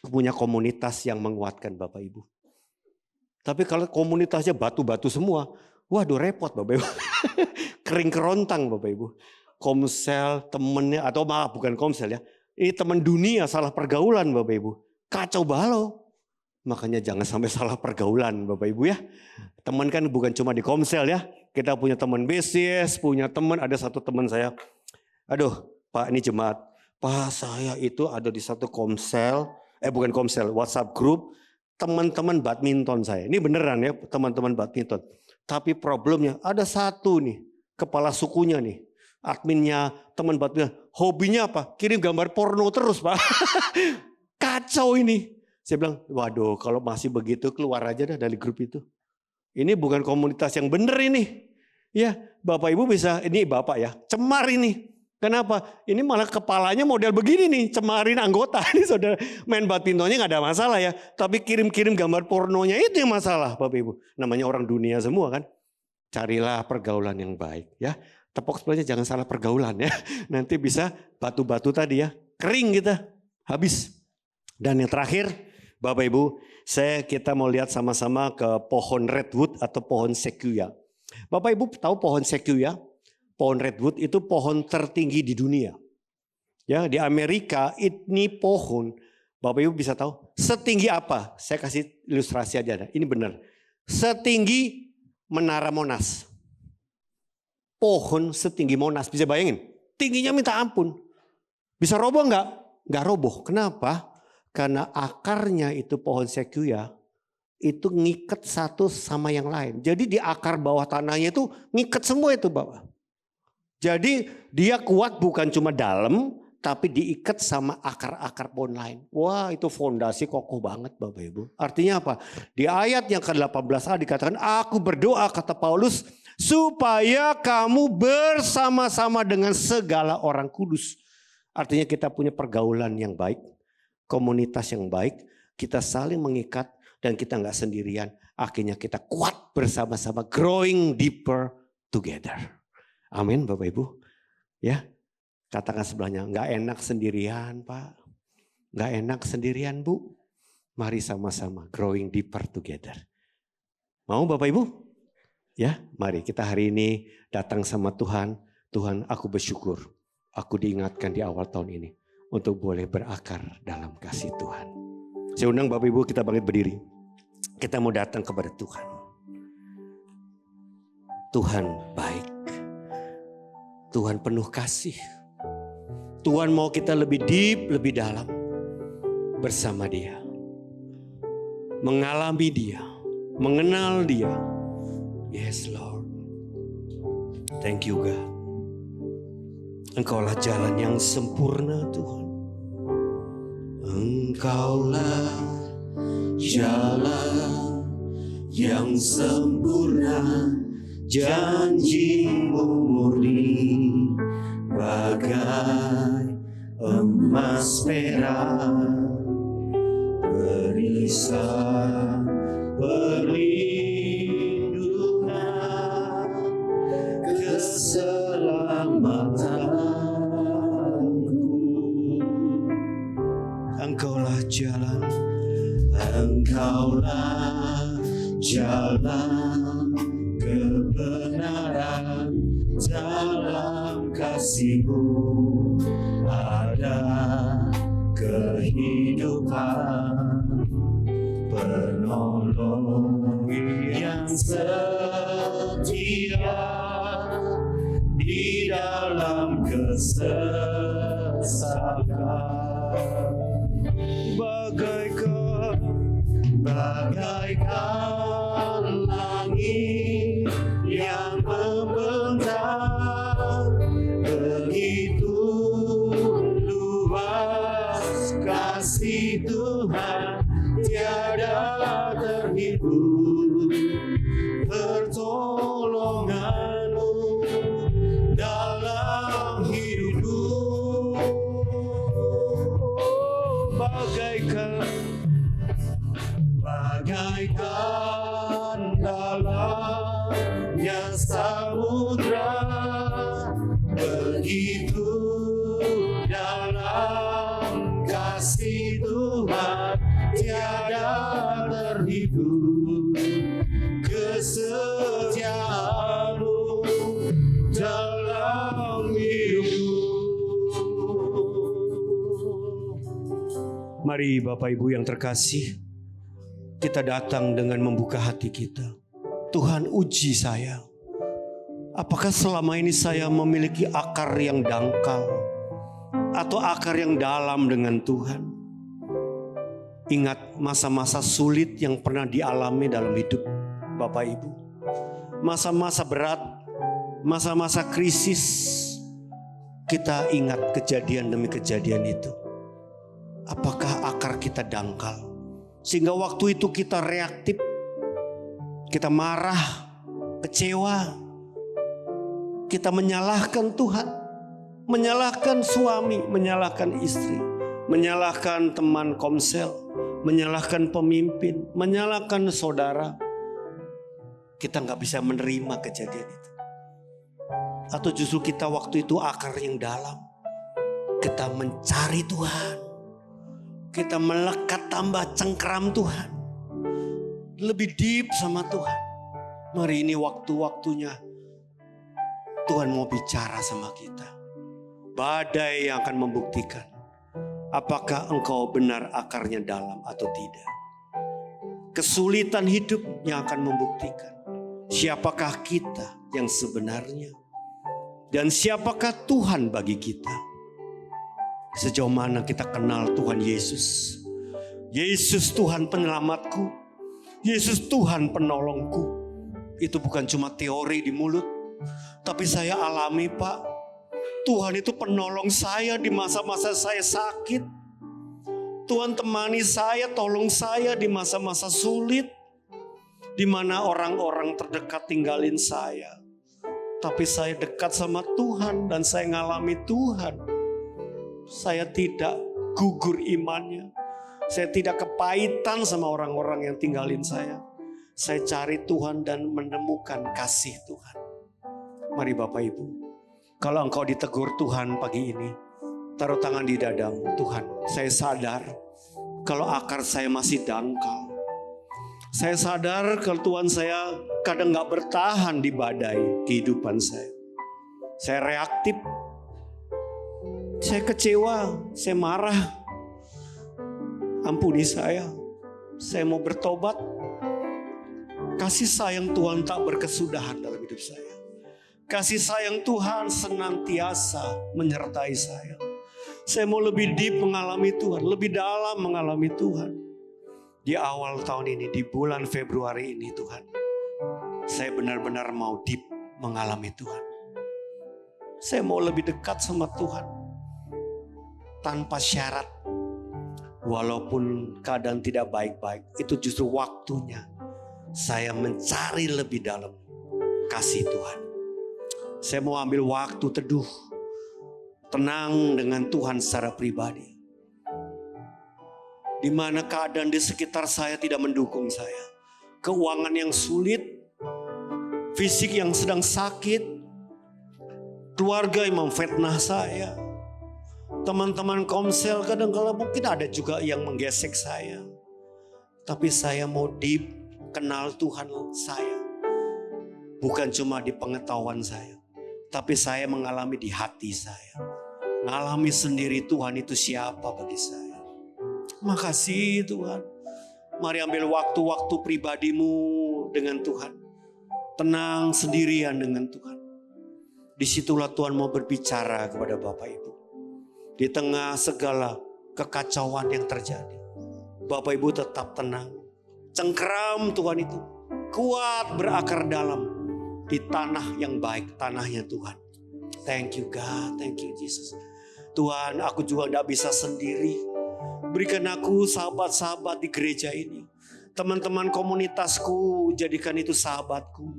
Punya komunitas yang menguatkan Bapak Ibu. Tapi kalau komunitasnya batu-batu semua, waduh repot Bapak Ibu. kering kerontang Bapak Ibu. Komsel temennya, atau maaf bukan komsel ya. Ini teman dunia salah pergaulan Bapak Ibu. Kacau balau. Makanya jangan sampai salah pergaulan Bapak Ibu ya. Teman kan bukan cuma di komsel ya. Kita punya teman bisnis, punya teman, ada satu teman saya. Aduh Pak ini jemaat. Pak saya itu ada di satu komsel, bukan komsel, WhatsApp group. Teman-teman badminton saya. Ini beneran ya teman-teman badminton. Tapi problemnya ada satu nih. Kepala sukunya nih. Adminnya teman badminton. Hobinya apa? Kirim gambar porno terus Pak. Kacau ini. Saya bilang, waduh kalau masih begitu keluar aja dah dari grup itu. Ini bukan komunitas yang benar ini. Ya, Bapak Ibu bisa, ini Bapak ya, cemar ini. Kenapa? Ini malah kepalanya model begini nih, cemarin anggota. Ini saudara main badmintonnya nggak ada masalah ya. Tapi kirim-kirim gambar pornonya itu yang masalah Bapak Ibu. Namanya orang dunia semua kan. Carilah pergaulan yang baik ya. Tepok sebelahnya jangan salah pergaulan ya. Nanti bisa batu-batu tadi ya. Kering kita, habis. Dan yang terakhir, Bapak Ibu, kita mau lihat sama-sama ke pohon redwood atau pohon sequoia. Bapak Ibu tahu pohon sequoia? Pohon redwood itu pohon tertinggi di dunia. Ya, di Amerika ini pohon, Bapak Ibu bisa tahu setinggi apa? Saya kasih ilustrasi aja. Ini benar. Setinggi Menara Monas. Pohon setinggi Monas, bisa bayangin? Tingginya minta ampun. Bisa roboh nggak? Nggak roboh. Kenapa? Karena akarnya itu pohon sequoia itu ngikat satu sama yang lain. Jadi di akar bawah tanahnya itu ngikat semua itu Bapak. Jadi dia kuat bukan cuma dalam tapi diikat sama akar-akar pohon lain. Wah itu fondasi kokoh banget Bapak Ibu. Artinya apa? Di ayat yang ke-18a dikatakan aku berdoa kata Paulus supaya kamu bersama-sama dengan segala orang kudus. Artinya kita punya pergaulan yang baik. Komunitas yang baik, kita saling mengikat dan kita nggak sendirian. Akhirnya kita kuat bersama-sama, growing deeper together. Amin Bapak Ibu. Ya, katakan sebelahnya, nggak enak sendirian Pak. Nggak enak sendirian Bu. Mari sama-sama growing deeper together. Mau Bapak Ibu? Ya, mari kita hari ini datang sama Tuhan. Tuhan aku bersyukur, aku diingatkan di awal tahun ini. Untuk boleh berakar dalam kasih Tuhan. Saya undang Bapak Ibu kita bangkit berdiri. Kita mau datang kepada Tuhan. Tuhan baik. Tuhan penuh kasih. Tuhan mau kita lebih deep, lebih dalam. Bersama Dia. Mengalami Dia. Mengenal Dia. Yes Lord. Thank you God. Engkaulah jalan yang sempurna Tuhan. Engkaulah jalan yang sempurna, janji-Mu murni bagai emas perak, perisai perlindungan, keselamatan. Engkaulah jalan, Engkaulah jalan kebenaran, dalam kasih-Mu ada kehidupan, penolong yang setia di dalam kesesakan. Bagaikan langit yang membentang, begitu luas kasih Tuhan tiada terhitung. Pertolongan-Mu dalam hidupku bagaikan dalamnya samudra, begitu dalam kasih Tuhan tiada terhitung. Kesetiaan-Mu Mari Bapak Ibu yang terkasih, kita datang dengan membuka hati kita. Tuhan, uji saya. Apakah selama ini saya memiliki akar yang dangkal atau akar yang dalam dengan Tuhan? Ingat masa-masa sulit yang pernah dialami dalam hidup Bapak Ibu. Masa-masa berat, masa-masa krisis. Kita ingat kejadian demi kejadian itu. Apakah akar kita dangkal? Sehingga waktu itu kita reaktif, kita marah, kecewa, kita menyalahkan Tuhan, menyalahkan suami, menyalahkan istri, menyalahkan teman komsel, menyalahkan pemimpin, menyalahkan saudara. Kita nggak bisa menerima kejadian itu. Atau justru kita waktu itu akar yang dalam, kita mencari Tuhan, kita melekat tambah cengkeram Tuhan, lebih deep sama Tuhan. Mari ini waktu-waktunya Tuhan mau bicara sama kita. Badai yang akan membuktikan apakah engkau benar akarnya dalam atau tidak. Kesulitan hidup yang akan membuktikan siapakah kita yang sebenarnya dan siapakah Tuhan bagi kita. Sejauh mana kita kenal Tuhan Yesus. Yesus Tuhan penyelamatku, Yesus Tuhan penolongku. Itu bukan cuma teori di mulut, tapi saya alami, Pak. Tuhan itu penolong saya di masa-masa saya sakit. Tuhan temani saya, tolong saya di masa-masa sulit, di mana orang-orang terdekat tinggalin saya. Tapi saya dekat sama Tuhan dan saya ngalami Tuhan. Saya tidak gugur imannya. Saya tidak kepahitan sama orang-orang yang tinggalin saya. Saya cari Tuhan dan menemukan kasih Tuhan. Mari Bapak Ibu, kalau engkau ditegur Tuhan pagi ini, taruh tangan di dadamu. Tuhan, saya sadar kalau akar saya masih dangkal. Saya sadar kalau Tuhan saya kadang gak bertahan di badai kehidupan saya. Saya reaktif, saya kecewa, saya marah. Ampuni saya mau bertobat. Kasih sayang Tuhan tak berkesudahan dalam hidup saya. Kasih sayang Tuhan senantiasa menyertai saya. Saya mau lebih deep mengalami Tuhan, lebih dalam mengalami Tuhan. Di awal tahun ini, di bulan Februari ini Tuhan, saya benar-benar mau deep mengalami Tuhan. Saya mau lebih dekat sama Tuhan tanpa syarat. Walaupun keadaan tidak baik-baik, itu justru waktunya saya mencari lebih dalam kasih Tuhan. Saya mau ambil waktu teduh, tenang dengan Tuhan secara pribadi. Di mana keadaan di sekitar saya tidak mendukung saya. Keuangan yang sulit, fisik yang sedang sakit, keluarga yang memfitnah saya. Teman-teman komsel kadang-kala mungkin ada juga yang menggesek saya. Tapi saya mau deep kenal Tuhan saya. Bukan cuma di pengetahuan saya, tapi saya mengalami di hati saya. Mengalami sendiri Tuhan itu siapa bagi saya. Makasih Tuhan. Mari ambil waktu-waktu pribadimu dengan Tuhan. Tenang sendirian dengan Tuhan. Disitulah Tuhan mau berbicara kepada Bapak Ibu. Di tengah segala kekacauan yang terjadi, Bapak Ibu tetap tenang. Cengkeram Tuhan itu kuat berakar dalam di tanah yang baik, tanahnya Tuhan. Thank you God, thank you Jesus. Tuhan, aku juga gak bisa sendiri. Berikan aku sahabat-sahabat di gereja ini. Teman-teman komunitasku, jadikan itu sahabatku.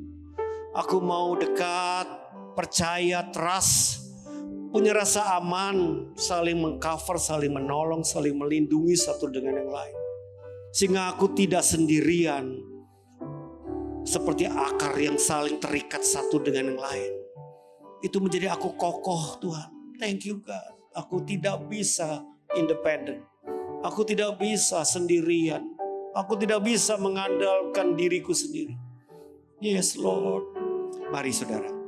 Aku mau dekat, percaya, trust, punya rasa aman, saling mengcover, saling menolong, saling melindungi satu dengan yang lain. Sehingga aku tidak sendirian, seperti akar yang saling terikat satu dengan yang lain. Itu menjadi aku kokoh Tuhan. Thank you God. Aku tidak bisa independen. Aku tidak bisa sendirian. Aku tidak bisa mengandalkan diriku sendiri. Yes Lord. Mari saudara.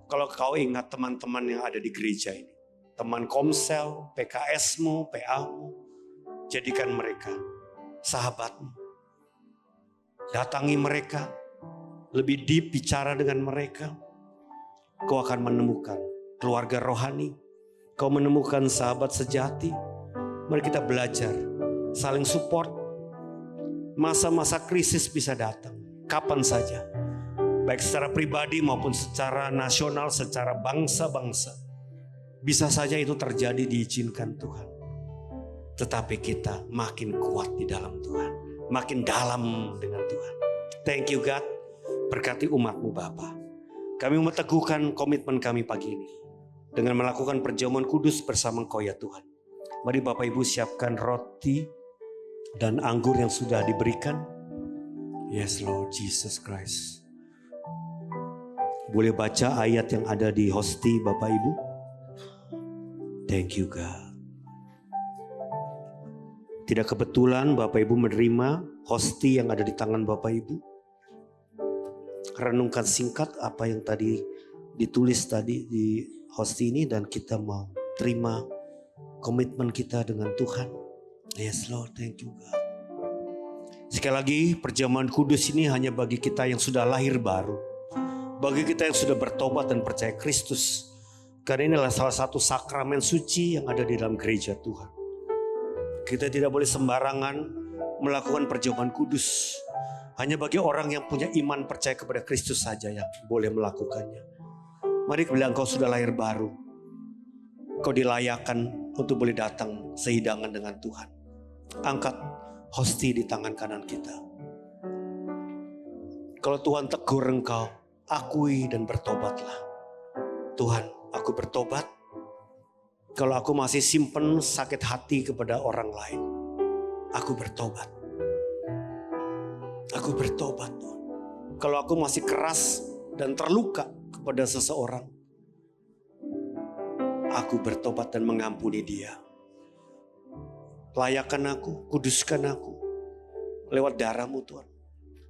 Kalau kau ingat teman-teman yang ada di gereja ini. Teman komsel, PKSmu, PA-mu. jadikan mereka sahabatmu. Datangi mereka, lebih deep bicara dengan mereka. Kau akan menemukan keluarga rohani. Kau menemukan sahabat sejati. Mari kita belajar, saling support. Masa-masa krisis bisa datang, kapan saja. Baik secara pribadi maupun secara nasional, secara bangsa-bangsa. Bisa saja itu terjadi, diizinkan Tuhan. Tetapi kita makin kuat di dalam Tuhan. Makin dalam dengan Tuhan. Thank you God. Berkati umat-Mu Bapa. Kami meneguhkan komitmen kami pagi ini dengan melakukan perjamuan kudus bersama Engkau ya Tuhan. Mari Bapak Ibu siapkan roti dan anggur yang sudah diberikan. Yes Lord Jesus Christ. Boleh baca ayat yang ada di hosti Bapak Ibu. Thank you God. Tidak kebetulan Bapak Ibu menerima hosti yang ada di tangan Bapak Ibu. Renungkan singkat apa yang tadi ditulis tadi di hosti ini dan kita mau terima komitmen kita dengan Tuhan. Yes Lord, thank you God. Sekali lagi perjamuan kudus ini hanya bagi kita yang sudah lahir baru. Bagi kita yang sudah bertobat dan percaya Kristus. Karena ini adalah salah satu sakramen suci yang ada di dalam gereja Tuhan. Kita tidak boleh sembarangan melakukan perjamuan kudus. Hanya bagi orang yang punya iman percaya kepada Kristus saja yang boleh melakukannya. Mari bila engkau sudah lahir baru, kau dilayakkan untuk boleh datang sehidangan dengan Tuhan. Angkat hosti di tangan kanan kita. Kalau Tuhan tegur engkau, akui dan bertobatlah. Tuhan, aku bertobat. Kalau aku masih simpen sakit hati kepada orang lain, aku bertobat. Aku bertobat Tuhan. Kalau aku masih keras dan terluka kepada seseorang, aku bertobat dan mengampuni dia. Layakkan aku, kuduskan aku. Lewat darah-Mu Tuhan.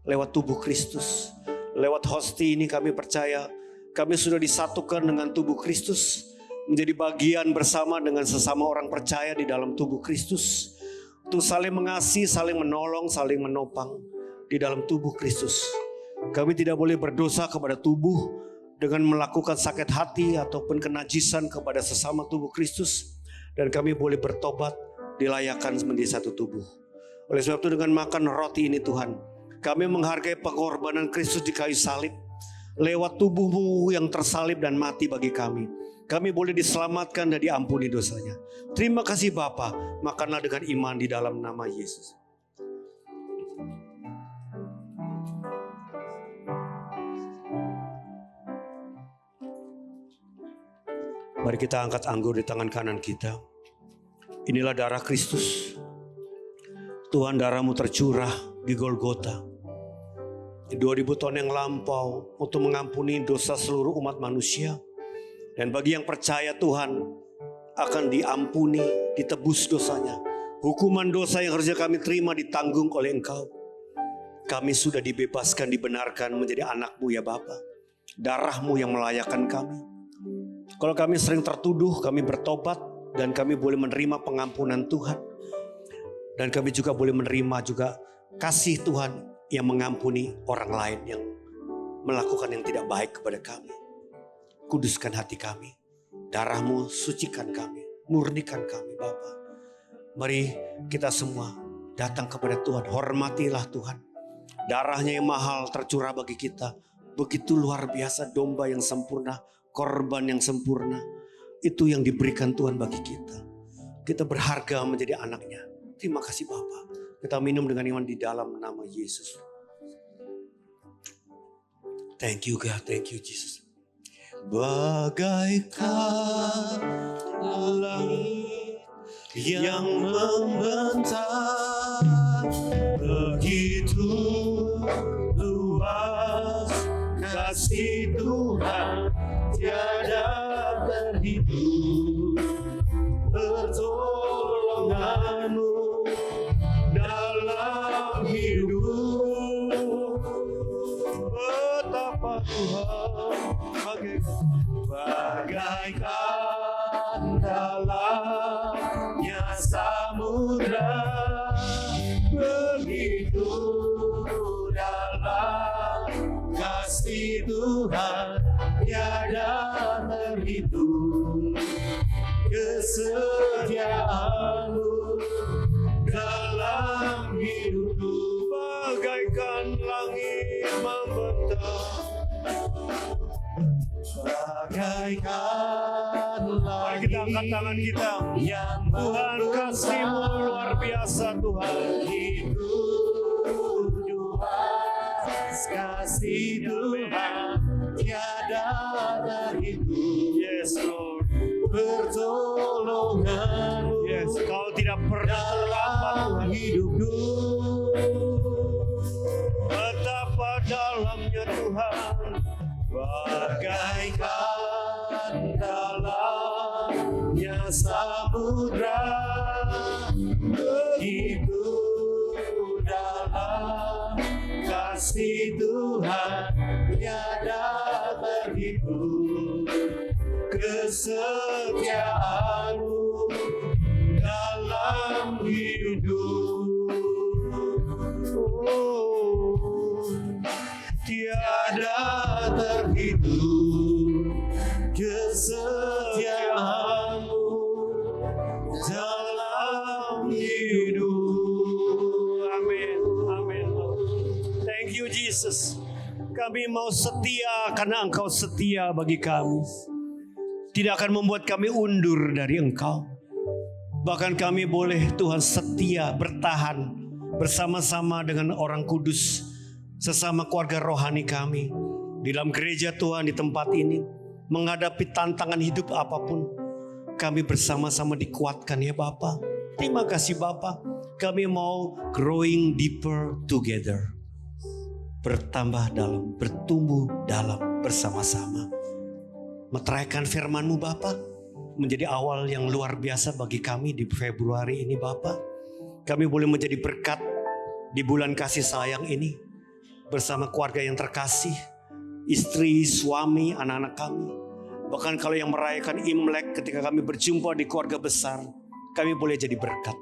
Lewat tubuh Kristus. Lewat hosti ini kami percaya kami sudah disatukan dengan tubuh Kristus. Menjadi bagian bersama dengan sesama orang percaya di dalam tubuh Kristus. Untuk saling mengasihi, saling menolong, saling menopang. Di dalam tubuh Kristus. Kami tidak boleh berdosa kepada tubuh dengan melakukan sakit hati ataupun kenajisan kepada sesama tubuh Kristus. Dan kami boleh bertobat, dilayakkan menjadi satu tubuh. Oleh sebab itu dengan makan roti ini Tuhan, kami menghargai pengorbanan Kristus di kayu salib. Lewat tubuh-Mu yang tersalib dan mati bagi kami, kami boleh diselamatkan dan diampuni dosanya. Terima kasih Bapa, makanlah dengan iman di dalam nama Yesus. Mari kita angkat anggur di tangan kanan kita. Inilah darah Kristus. Tuhan, darah-Mu tercurah di Golgota. 2000 tahun yang lampau untuk mengampuni dosa seluruh umat manusia. Dan bagi yang percaya Tuhan akan diampuni, ditebus dosanya. Hukuman dosa yang harusnya kami terima ditanggung oleh Engkau. Kami sudah dibebaskan, dibenarkan menjadi anak-Mu ya Bapa. Darah-Mu yang melayakkan kami. Kalau kami sering tertuduh, kami bertobat dan kami boleh menerima pengampunan Tuhan. Dan kami juga boleh menerima juga kasih Tuhan yang mengampuni orang lain yang melakukan yang tidak baik kepada kami. Kuduskan hati kami. Darah-Mu sucikan kami, murnikan kami Bapa. Mari kita semua datang kepada Tuhan. Hormatilah Tuhan. Darahnya yang mahal tercurah bagi kita. Begitu luar biasa, domba yang sempurna, korban yang sempurna. Itu yang diberikan Tuhan bagi kita. Kita berharga menjadi anaknya. Terima kasih Bapa. Kita minum dengan iman di dalam nama Yesus. Thank you God, thank you Jesus. Bagaikan langit yang membentang, begitu luas kasih Tuhan tiada terhitung. Pertolongan-Mu dalam hidup, betapa Tuhan bagaikan dalamnya samudra, kasih Tuhan tiada terhitung, kesetiaan-Mu dalam hidupku bagaikan langit membentang, bagaikan langit. Mari kita angkat tangan kita. Tuhan, kasih-Mu luar biasa Tuhan. Kasih Tuhan tiada terhitung. Yes Lord. Pertolongan-Mu. Yes, Kau tidak pernah terlambat hidupku. Betapa dalamnya Tuhan, bagaikan dalamnya samudra, begitu dalam kasih Tuhan tiada terhitung, kesetiaan-Mu dalam hidup. Tiada terhitung, kesetiaan-Mu dalam hidup. Amin. Amin. Thank you Jesus. Kami mau setia karena Engkau setia bagi kami. Tidak akan membuat kami undur dari Engkau. Bahkan kami boleh Tuhan setia bertahan bersama-sama dengan orang kudus, sesama keluarga rohani kami di dalam gereja Tuhan di tempat ini. Menghadapi tantangan hidup apapun, kami bersama-sama dikuatkan ya Bapa. Terima kasih Bapa. Kami mau growing deeper together, bertambah dalam, bertumbuh dalam bersama-sama. Meteraikan firman-Mu Bapa menjadi awal yang luar biasa bagi kami di Februari ini Bapa. Kami boleh menjadi berkat di bulan kasih sayang ini bersama keluarga yang terkasih, istri, suami, anak-anak kami. Bahkan kalau yang merayakan Imlek ketika kami berjumpa di keluarga besar, kami boleh jadi berkat.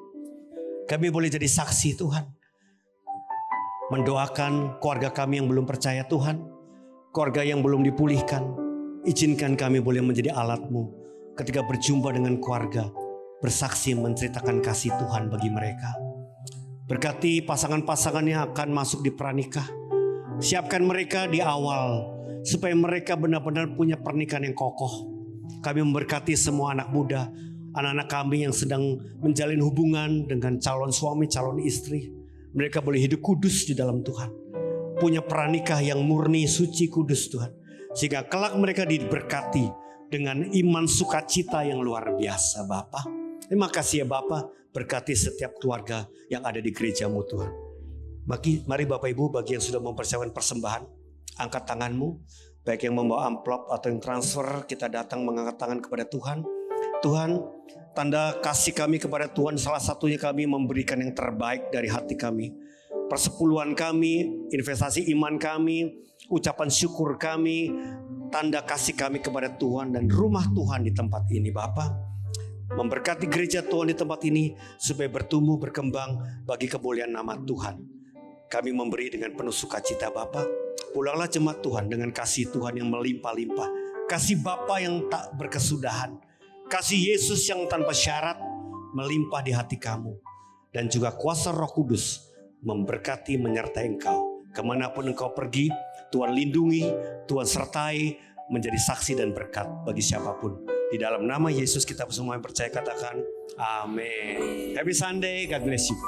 Kami boleh jadi saksi Tuhan. Mendoakan keluarga kami yang belum percaya Tuhan, keluarga yang belum dipulihkan. Izinkan kami boleh menjadi alat-Mu ketika berjumpa dengan keluarga, bersaksi menceritakan kasih Tuhan bagi mereka. Berkati pasangan-pasangan yang akan masuk di pranikah. Siapkan mereka di awal supaya mereka benar-benar punya pernikahan yang kokoh. Kami memberkati semua anak muda, anak-anak kami yang sedang menjalin hubungan dengan calon suami, calon istri. Mereka boleh hidup kudus di dalam Tuhan. Punya pranikah yang murni, suci, kudus Tuhan. Sehingga kelak mereka diberkati dengan iman sukacita yang luar biasa Bapa. Terima kasih ya Bapa. Berkati setiap keluarga yang ada di gereja-Mu Tuhan. Mari Bapak Ibu bagi yang sudah mempersiapkan persembahan, angkat tanganmu. Baik yang membawa amplop atau yang transfer, kita datang mengangkat tangan kepada Tuhan. Tuhan, tanda kasih kami kepada Tuhan, salah satunya kami memberikan yang terbaik dari hati kami. Persepuluhan kami, investasi iman kami, ucapan syukur kami, tanda kasih kami kepada Tuhan dan rumah Tuhan di tempat ini Bapa. Memberkati gereja Tuhan di tempat ini supaya bertumbuh berkembang bagi kemuliaan nama Tuhan. Kami memberi dengan penuh sukacita Bapa. Pulanglah jemaat Tuhan dengan kasih Tuhan yang melimpah-limpah, kasih Bapa yang tak berkesudahan, kasih Yesus yang tanpa syarat melimpah di hati kamu, dan juga kuasa Roh Kudus memberkati menyertai engkau. Kemanapun engkau pergi, Tuhan lindungi, Tuhan sertai, menjadi saksi dan berkat bagi siapapun. Di dalam nama Yesus kita semua yang percaya katakan amin. Happy Sunday, God bless you.